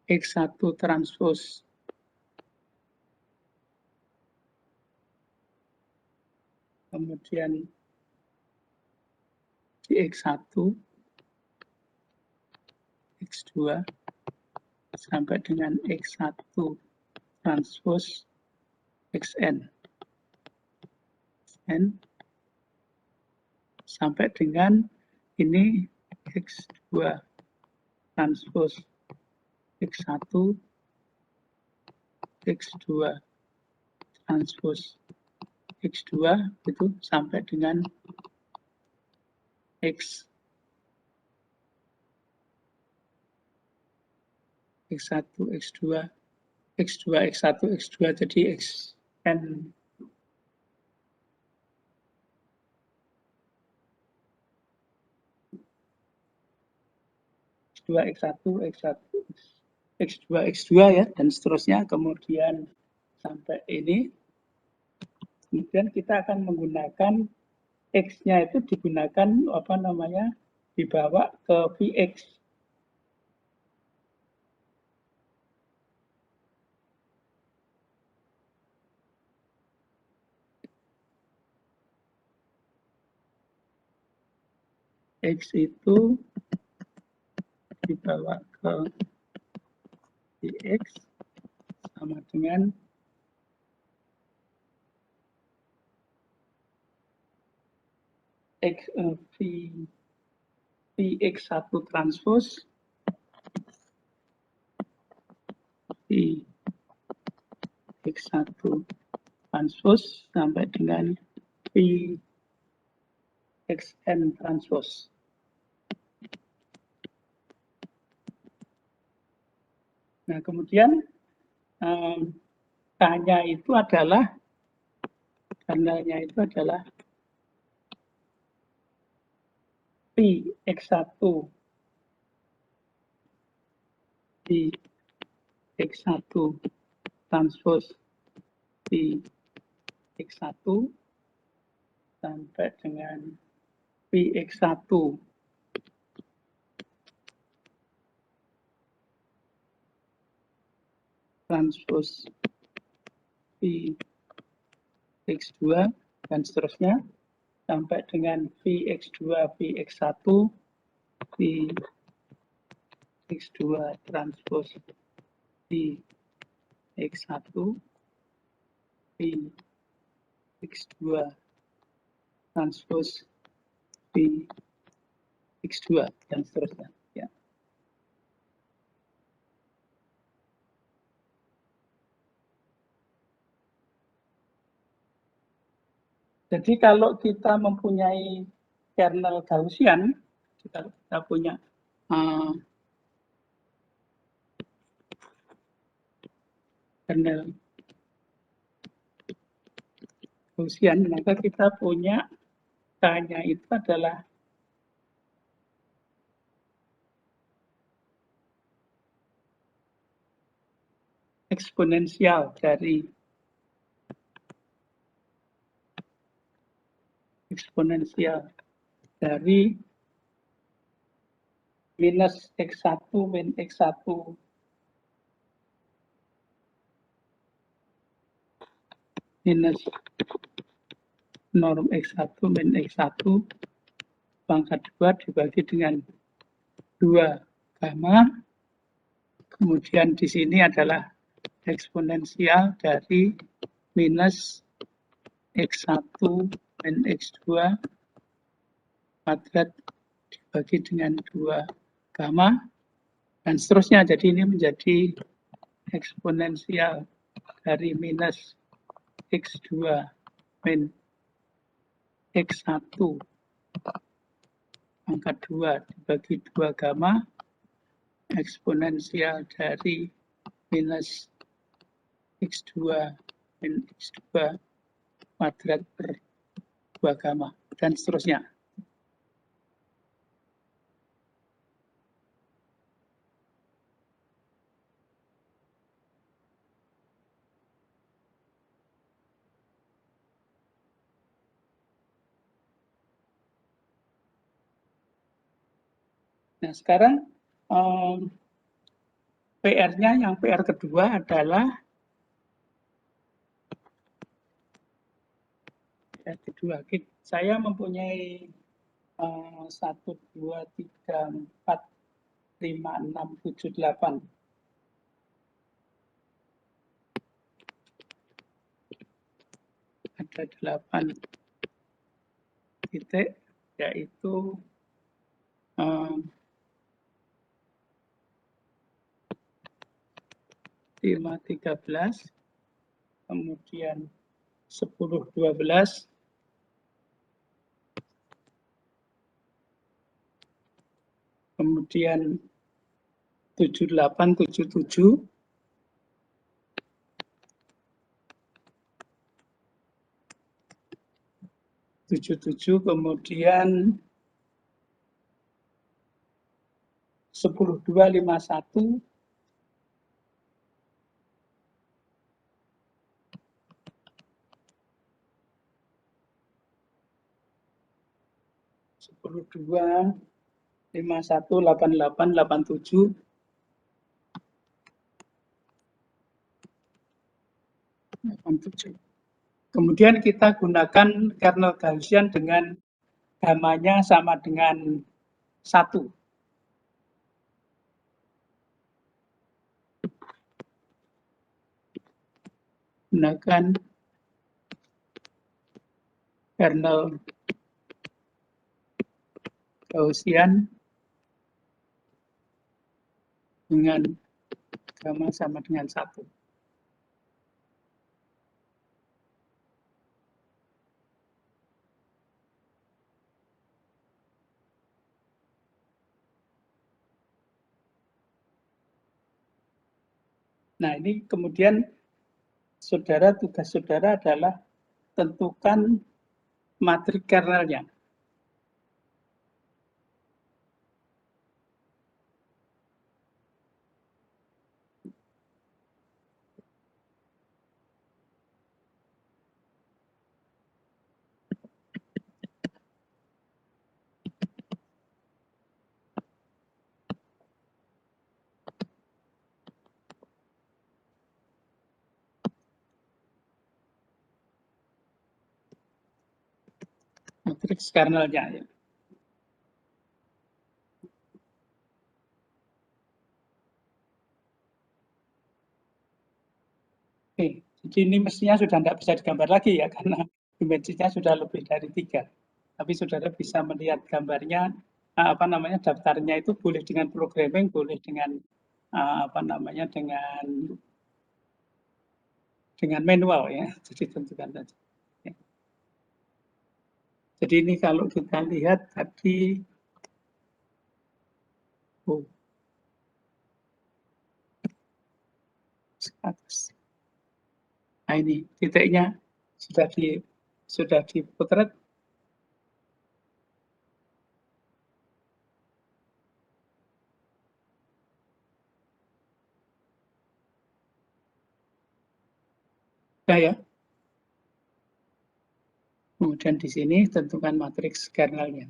X1 transpose kemudian di X1 X2 sampai dengan X1 transpose Xn sampai dengan ini X2 transpose X1 X2 transpose X2 itu sampai dengan X1 X2 X2 X1 X2 jadi Xn X2 X1 X1 X2 X2 ya dan seterusnya, kemudian sampai ini. Kemudian kita akan menggunakan X-nya itu digunakan dibawa ke Vx. X itu dibawa ke Vx sama dengan Vx1 transpose Vx1 transpose sampai dengan Vxn transpose. Nah, kemudian K-nya itu adalah Pi X1 di X1 transpose di X1 sampai dengan Pi X1 transpose Pi X2 dan seterusnya sampai dengan Vx2, Vx1, Vx2 transpose Vx1, Vx2 transpose Vx2 dan seterusnya. Ya. Jadi kalau kita mempunyai kernel Gaussian, kita punya kernel Gaussian, maka kita punya K-nya itu adalah eksponensial dari minus X1 min X1 minus norm X1 min X1 pangkat 2 dibagi dengan 2 gamma. Kemudian di sini adalah eksponensial dari minus X1 min X2 kuadrat dibagi dengan 2 gamma dan seterusnya. Jadi ini menjadi eksponensial dari minus X2 min X1 pangkat 2 dibagi 2 gamma eksponensial dari minus X2 min X2 kuadrat per 2 gamma dan seterusnya. Nah, sekarang PR-nya yang PR kedua adalah saya mempunyai 1, 2, 3, 4, 5, 6, 7, 8. Ada 8 titik, yaitu 5, 13, kemudian 10, 12, kemudian 7, 8, 7, 7, kemudian 10, 2, 5, 1, sepuluh 2, 51, 88, 87, kemudian kita gunakan kernel Gaussian dengan gamanya sama dengan 1. Gunakan kernel Gaussian dengan gamma sama dengan 1. Nah, ini kemudian tugas saudara adalah tentukan matrik kernelnya. matriks kernelnya. Ya. Oke, jadi ini mestinya sudah tidak bisa digambar lagi ya, karena dimensinya sudah lebih dari 3. Tapi saudara bisa melihat gambarnya, apa namanya, daftarnya itu boleh dengan programming, boleh dengan apa namanya, dengan manual ya. Jadi tentukan saja. Ya. Jadi ini kalau kita lihat tadi, atas. Nah ini titiknya sudah dipotret. Ya. Kemudian di sini tentukan matriks kernelnya.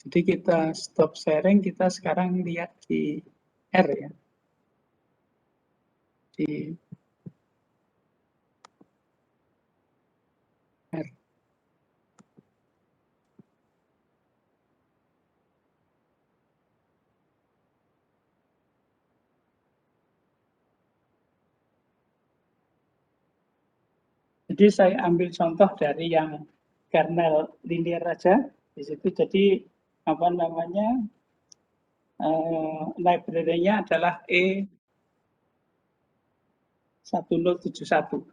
Jadi kita stop sharing, kita sekarang lihat di R ya. Di R. Jadi saya ambil contoh dari yang kernel linear aja di situ. Jadi apa namanya, library-nya adalah E1071.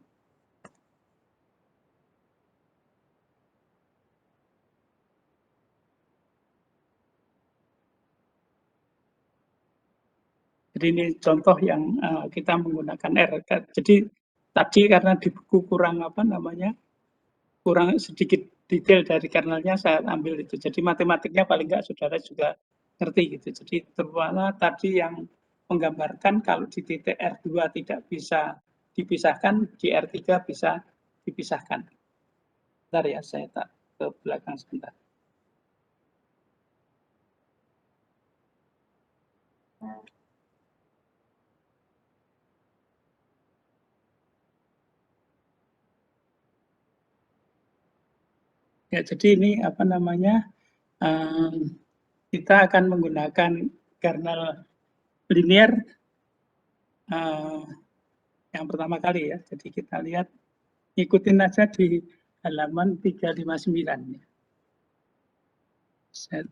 Jadi ini contoh yang kita menggunakan R. Jadi tadi karena di buku kurang apa namanya, kurang sedikit detail dari kernelnya saya ambil itu. Jadi matematiknya paling nggak saudara juga ngerti gitu. Jadi terutama tadi yang menggambarkan kalau di titik R2 tidak bisa dipisahkan, di R3 bisa dipisahkan. Bentar ya, saya tak ke belakang sebentar. Ya, jadi ini apa namanya, kita akan menggunakan kernel linear yang pertama kali ya. Jadi kita lihat, ikutin aja di halaman 359. Set.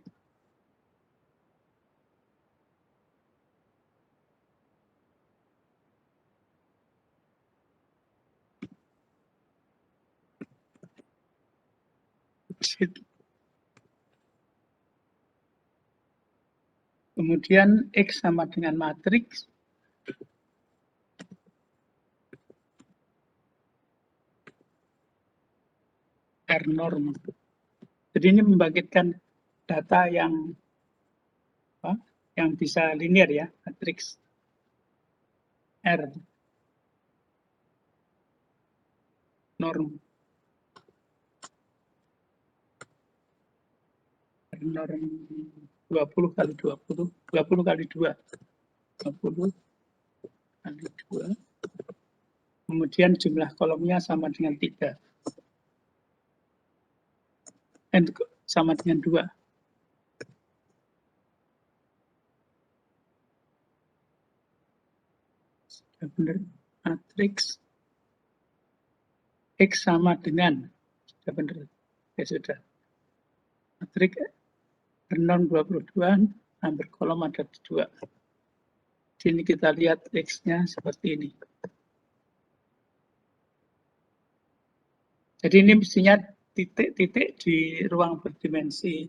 Kemudian X sama dengan matriks. R norm. Jadi ini membangkitkan data yang bisa linear ya, matriks R norm. R norm 20 kali 20, 20 kali 2. 20 kali 2. Kemudian jumlah kolomnya sama dengan 3. Sama dengan 2. Sudah benar. Matriks X sama dengan, sudah benar. Ya sudah. Matriks R0 22, hampir kolom ada 2. Sini kita lihat X-nya seperti ini. Jadi ini mestinya titik-titik di ruang berdimensi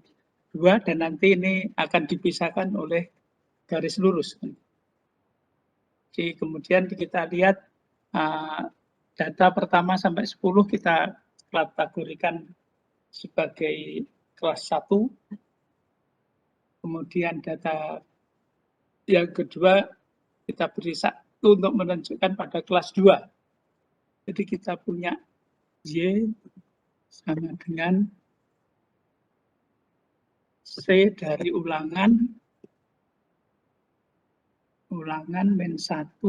2 dan nanti ini akan dipisahkan oleh garis lurus. Jadi kemudian kita lihat data pertama sampai 10 kita kategorikan sebagai kelas 1. Kemudian data yang kedua kita beri 1 untuk menunjukkan pada kelas 2. Jadi kita punya Y sama dengan C dari ulangan min 1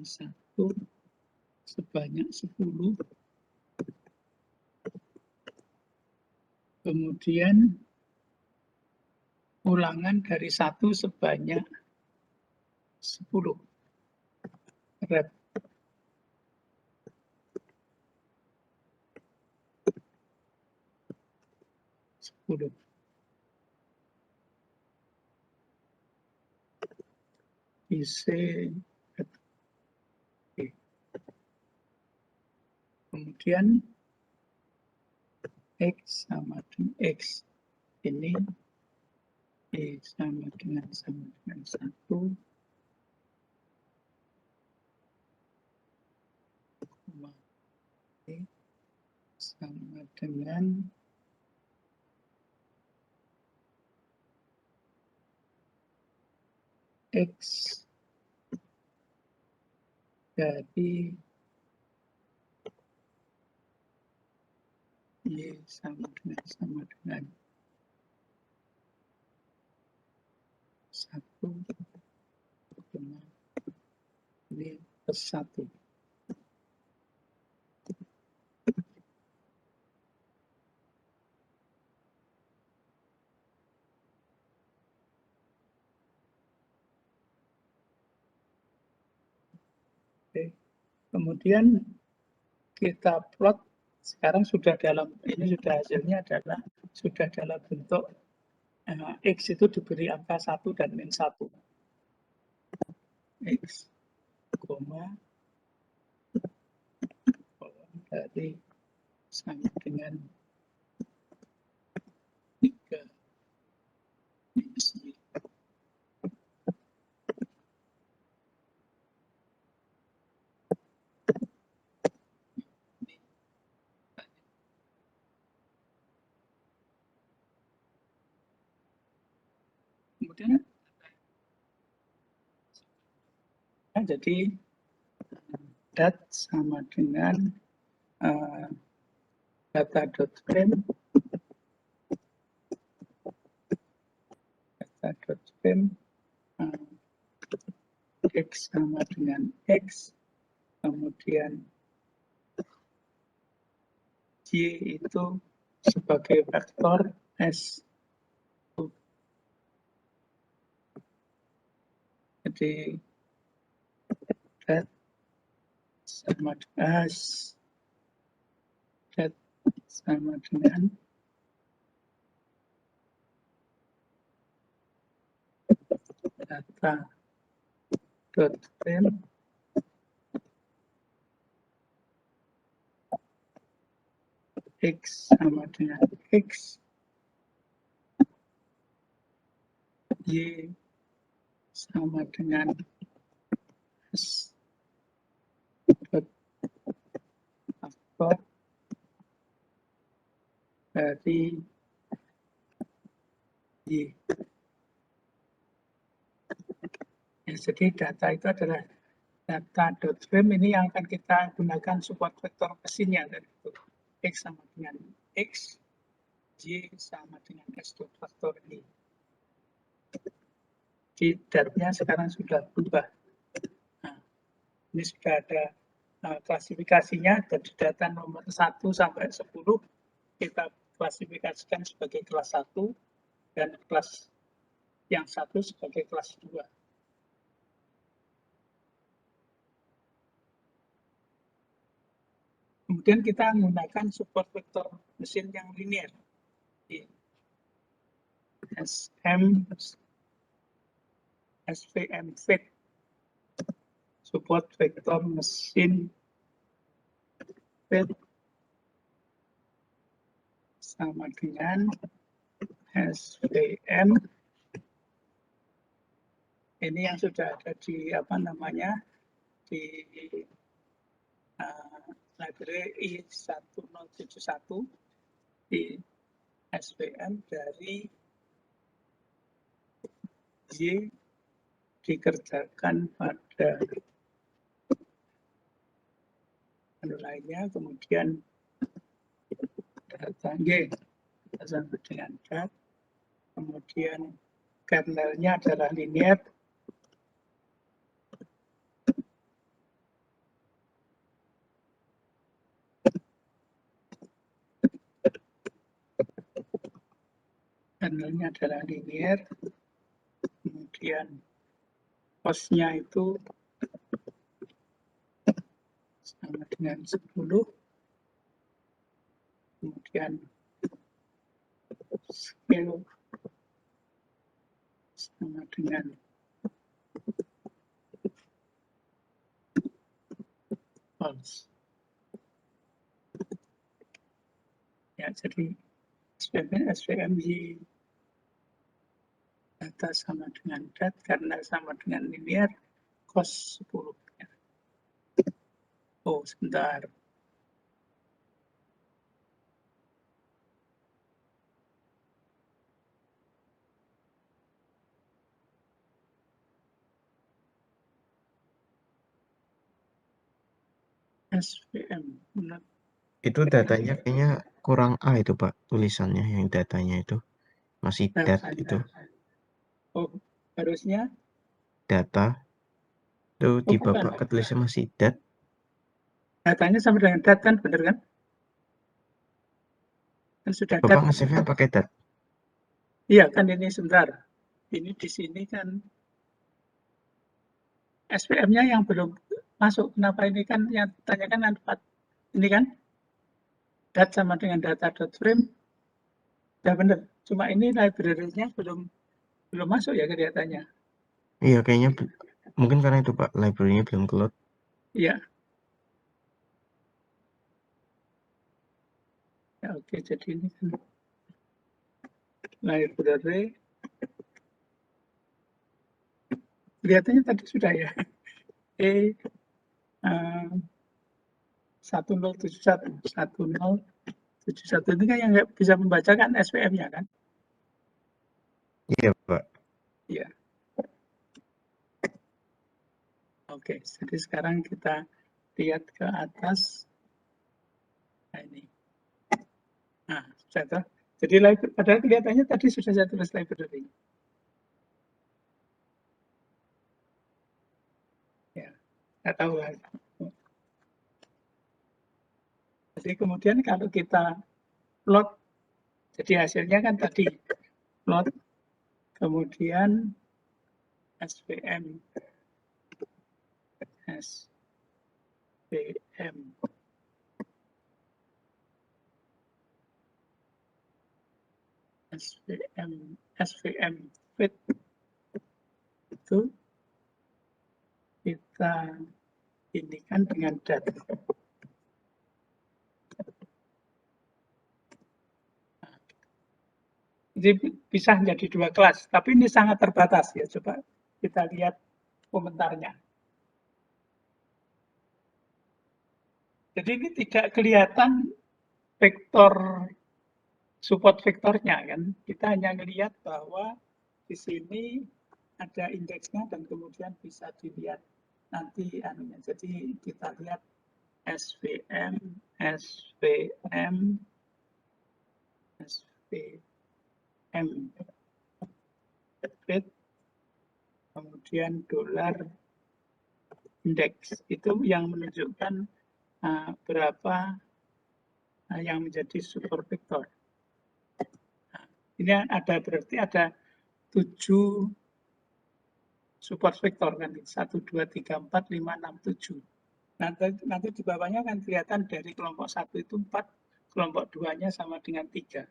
1 sebanyak 10. Kemudian ulangan dari 1 sebanyak 10. Rep. Isi. Kemudian X sama dengan X ini Y sama dengan 1, Y sama dengan X dari Y sama dengan 1, ini plus 1. Oke. Kemudian kita plot, sekarang sudah dalam, ini sudah hasilnya adalah sudah dalam bentuk X itu diberi angka 1 dan min 1. X, koma, dari sama dengan 3 minus Y. Kemudian jadi dat sama dengan data.frame X sama dengan X, kemudian Y itu sebagai vektor S. Jadi dat sama dengan dat sama dengan data.frame X sama dengan X, Y sama dengan S faktor dari Y. Ya, jadi data itu adalah data.frame ini yang akan kita gunakan support vektor mesinnya, dari itu X sama dengan X, Y sama dengan S faktor Y. Di datnya sekarang sudah berubah. Nah, ini sudah ada klasifikasinya, dari data nomor 1 sampai 10 kita klasifikasikan sebagai kelas 1 dan kelas yang 1 sebagai kelas 2. Kemudian kita menggunakan support vektor mesin yang linear. SVM fit support vektor mesin fit sama dengan SVM. Ini yang sudah ada di di library I1071 di SVM dari Y dikerjakan pada lainnya, kemudian data G sama dengan dat, kemudian kernelnya adalah linear, kernelnya adalah linear, kemudian cos-nya itu sama dengan 10, kemudian scale sama dengan false. Ya, jadi SVMY data sama dengan dat, karena sama dengan linear, cos 10. Oh, sebentar. SVM. Itu datanya kayaknya kurang A itu Pak, tulisannya yang datanya itu. Masih dat itu. Oh, harusnya Data. Itu di bukan. Bapak ketulisnya masih dat. Datanya sama dengan dat kan, bener kan? Kan sudah dat. Bapak nge-save-nya pakai dat. Iya kan, ini sebentar. Ini di sini kan SVM-nya yang belum masuk. Kenapa ini kan yang ditanyakan manfaat ini kan dat sama dengan data.frame. Ya benar. Cuma ini library-nya belum masuk ya kelihatannya. Iya kayaknya mungkin karena itu Pak, library-nya belum keload. Iya. Ya, oke, jadi ini kan library. Kelihatannya tadi sudah ya. 1071 ini kan yang nggak bisa membacakan SVM-nya kan? Iya Pak. Iya. Oke, jadi sekarang kita lihat ke atas. Nah, ini. Nah, sudah. Jadi padahal kelihatannya tadi sudah saya tulis library. Ya, nggak tahu lah. Jadi kemudian kalau kita plot, jadi hasilnya kan tadi plot, kemudian SVM, SVM fit itu kita indikan dengan dat. Jadi bisa menjadi dua kelas, tapi ini sangat terbatas ya. Coba kita lihat komentarnya. Jadi ini tidak kelihatan vektor support vektornya kan. Kita hanya melihat bahwa di sini ada indeksnya dan kemudian bisa dilihat nanti anunya. Jadi kita lihat SVM, fit, kemudian dolar indeks. Itu yang menunjukkan berapa yang menjadi support vektor. Ini ada berarti ada 7 support vektor kan, 1, 2, 3, 4, 5, 6, 7. Nanti di bawahnya kan kelihatan dari kelompok 1 itu 4, kelompok 2-nya sama dengan 3.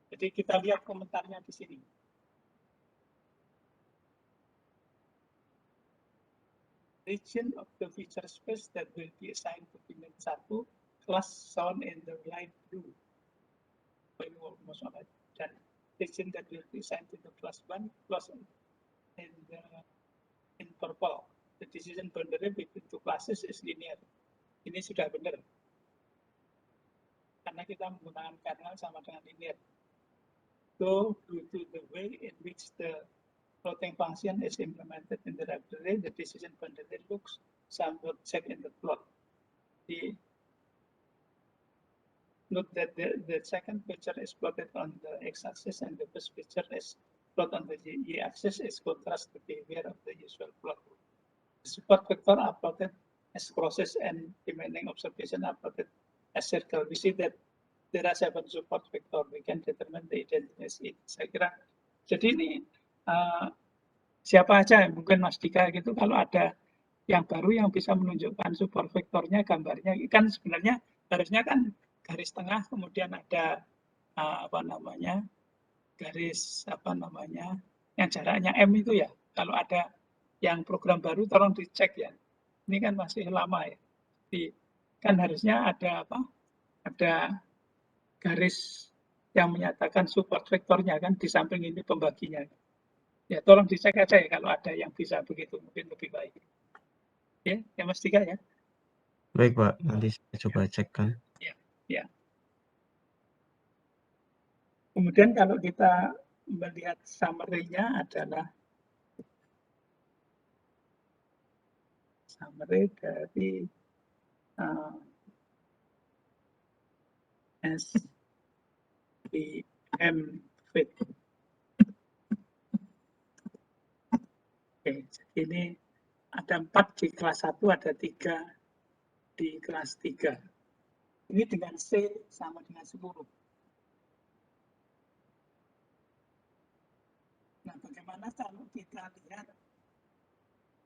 Jadi kita lihat komentarnya di sini. Region of the feature space that will be assigned to domain 1 class shown in the light blue. Ini almost all right. Dan region that will be assigned to the class 1 class in purple. The decision boundary between two classes is linear. Ini sudah benar. Karena kita menggunakan kernel sama dengan linear. So, due to the way in which the plotting function is implemented in the library, the decision boundary looks somewhat check in the plot. Note that the second picture is plotted on the x-axis and the first picture is plotted on the y-axis is contrast the behavior of the usual plot. The support vector are plotted as crosses and remaining observation are plotted as circle. We see that there are 7 support vector. We can determine the identity. Saya kira. Jadi ini siapa aja, mungkin Mas Dika gitu, kalau ada yang baru yang bisa menunjukkan support vektornya, gambarnya, kan sebenarnya harusnya kan garis tengah, kemudian ada garis yang jaraknya M itu ya. Kalau ada yang program baru, tolong dicek ya. Ini kan masih lama ya. Jadi kan harusnya ada ada garis yang menyatakan support vektornya kan di samping ini pembaginya. Ya tolong dicek aja ya kalau ada yang bisa begitu, mungkin lebih baik. Ya Mas Dika ya. Baik Pak, nanti saya coba cek kan. Ya. Kemudian kalau kita melihat summary-nya adalah summary dari SVM fit. Oke, jadi ini ada 4 di kelas 1, ada 3 di kelas 3. Ini dengan C sama dengan 10. Nah, bagaimana kalau kita lihat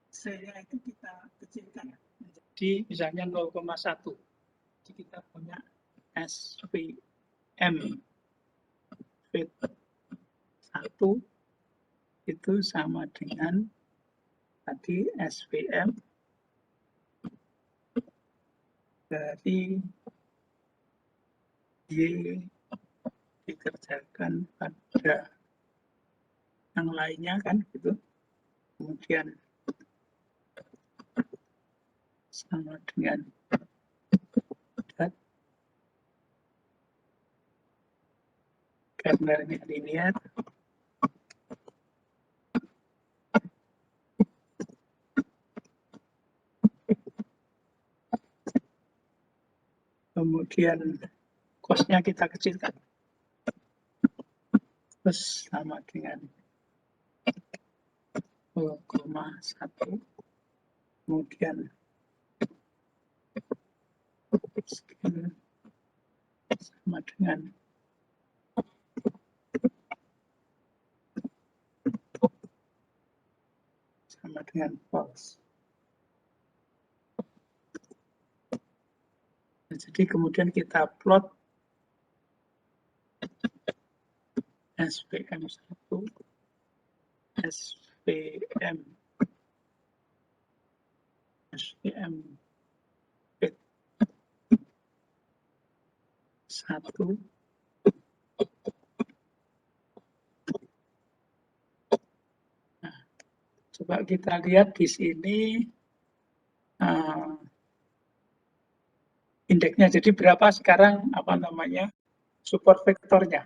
C-nya itu kita kecilkan menjadi misalnya 0,1. Jadi kita punya SVM fit 1 itu sama dengan tadi SVM dari Y dikerjakan pada yang lainnya kan gitu. Kemudian sama dengan dat gambarnya linear. Kemudian cos-nya kita kecilkan. Terus sama dengan 0,1. Kemudian sama dengan false. Jadi kemudian kita plot SVM 1, SVM fit 1. Nah, coba kita lihat di sini indeksnya. Jadi berapa sekarang support vektornya?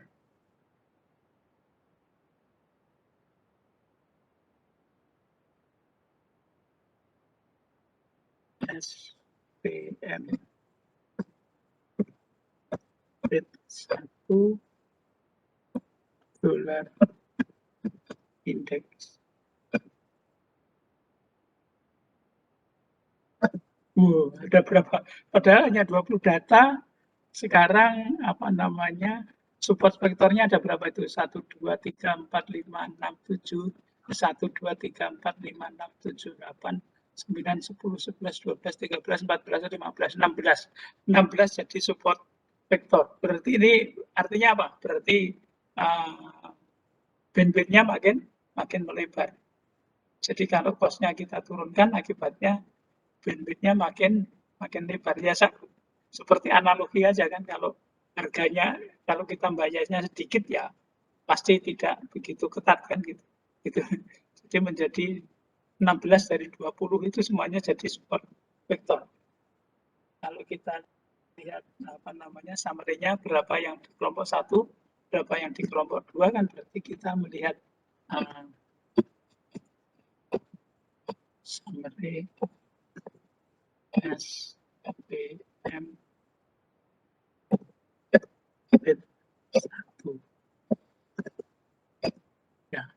SVM fit 1 dolar indeks. Ada berapa? Padahal hanya 20 data. Sekarang support vektornya ada berapa itu? 1, 2, 3, 4, 5, 6, 7. 1, 2, 3, 4, 5, 6, 7, 8, 9, 10, 11, 12, 13, 14, 15, 16. 16 jadi support vektor. Berarti ini artinya apa? Berarti bandwidth-nya makin melebar. Jadi kalau cost-nya kita turunkan, akibatnya bandwidth-nya makin lebar. Ya seperti analogi aja kan, kalau harganya, kalau kita bayarnya sedikit ya pasti tidak begitu ketat kan gitu. Jadi menjadi 16 dari 20 itu semuanya jadi support vektor. Kalau kita lihat summary-nya berapa yang di kelompok 1, berapa yang di kelompok 2 kan berarti kita melihat summary SVM fit 1. Ya,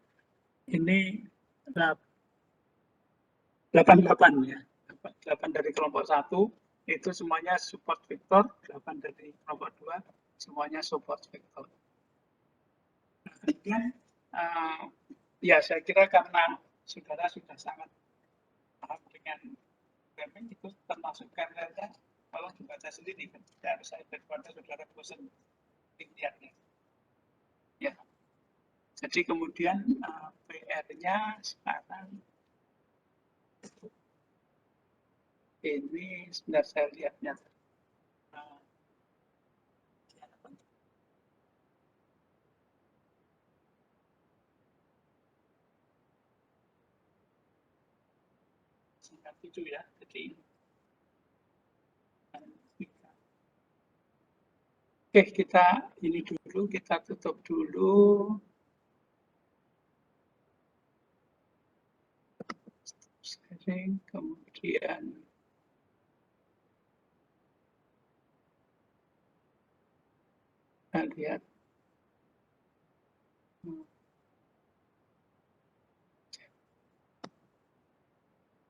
ini 88 ya. 8 dari kelompok 1 itu semuanya support vektor, 8 dari kelompok 2 semuanya support vektor. Nah, kemudian ya saya kira karena saudara sudah sangat paham dengan programming, itu termasuk kernelnya kalau dibaca sendiri kan tidak harus saya daripada saudara bosan lihatnya. Ya. Jadi kemudian PR-nya sekarang ini sebentar saya lihatnya. Singkat itu ya, jadi oke, kita ini dulu, kita tutup dulu. Sharing, kemudian kita lihat.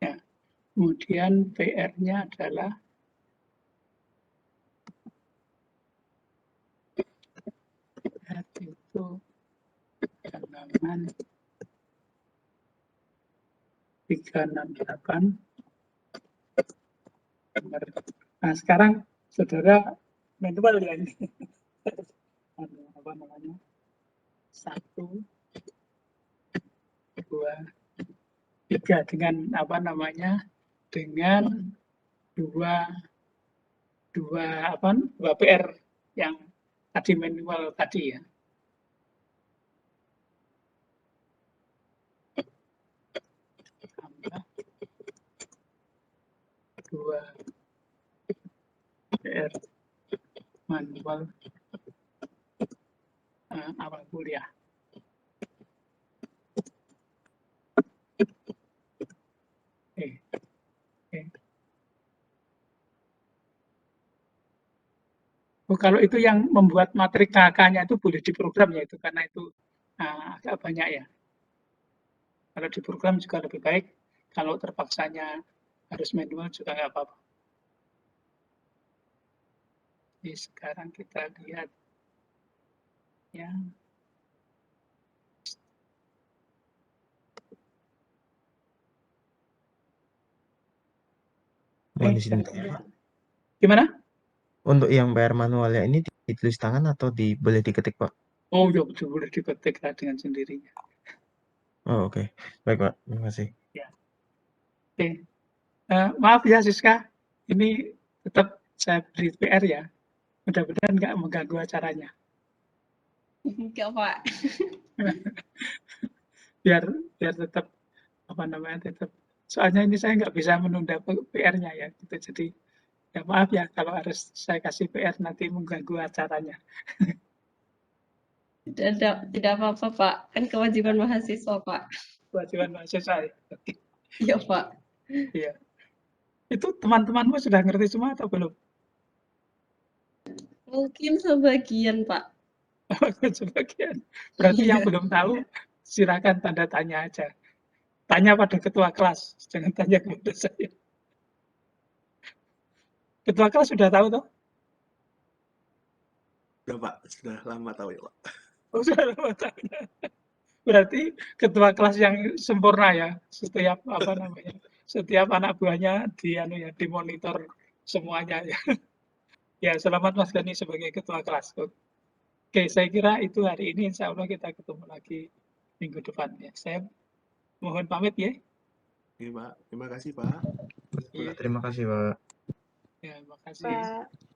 Ya, kemudian PR-nya adalah itu halaman 368. Nah, sekarang saudara manual ya ini. Apa namanya? 1, 2, 3 dengan apa namanya? Dengan dua PR yang tadi manual tadi ya. Tambah 2 PR manual awal kuliah. Oh, kalau itu yang membuat matrik KK-nya itu boleh diprogram ya itu karena itu agak banyak ya. Kalau diprogram juga lebih baik. Kalau terpaksanya harus manual juga nggak apa-apa. Jadi sekarang kita lihat ya. Gimana? Untuk yang PR manualnya ini ditulis tangan atau boleh diketik, Pak? Oh, ya boleh diketik lah dengan sendirinya. Oh, oke. Baik, Pak. Terima kasih. Ya. Oke. Maaf ya, Siska. Ini tetap saya beri PR ya. Mudah-mudahan nggak mengganggu acaranya. Enggak, Pak. biar tetap apa namanya tetap. Soalnya ini saya nggak bisa menunda PR-nya ya. Gitu. Jadi ya maaf ya kalau harus saya kasih PR nanti mengganggu acaranya. Tidak apa-apa, Pak. Kan kewajiban mahasiswa, Pak. Kewajiban mahasiswa. Iya, Pak. Iya. Itu teman-temanmu sudah ngerti semua atau belum? Mungkin sebagian, Pak. Sebagian. Berarti yang belum tahu silakan tanda tanya aja. Tanya pada ketua kelas, jangan tanya kepada saya. Ketua kelas sudah tahu toh? Sudah, Pak. Sudah lama tahu ya, Pak. Oh, sudah lama tahu. Berarti ketua kelas yang sempurna ya. Setiap apa namanya? Setiap anak buahnya dimonitor semuanya ya. Ya, selamat Mas Gani sebagai ketua kelas. Oke, saya kira itu hari ini. Insya Allah kita ketemu lagi minggu depan ya. Saya mohon pamit ya. Oke, Pak. Terima kasih, Pak. Terima kasih, Pak. Ya, terima kasih. Pak.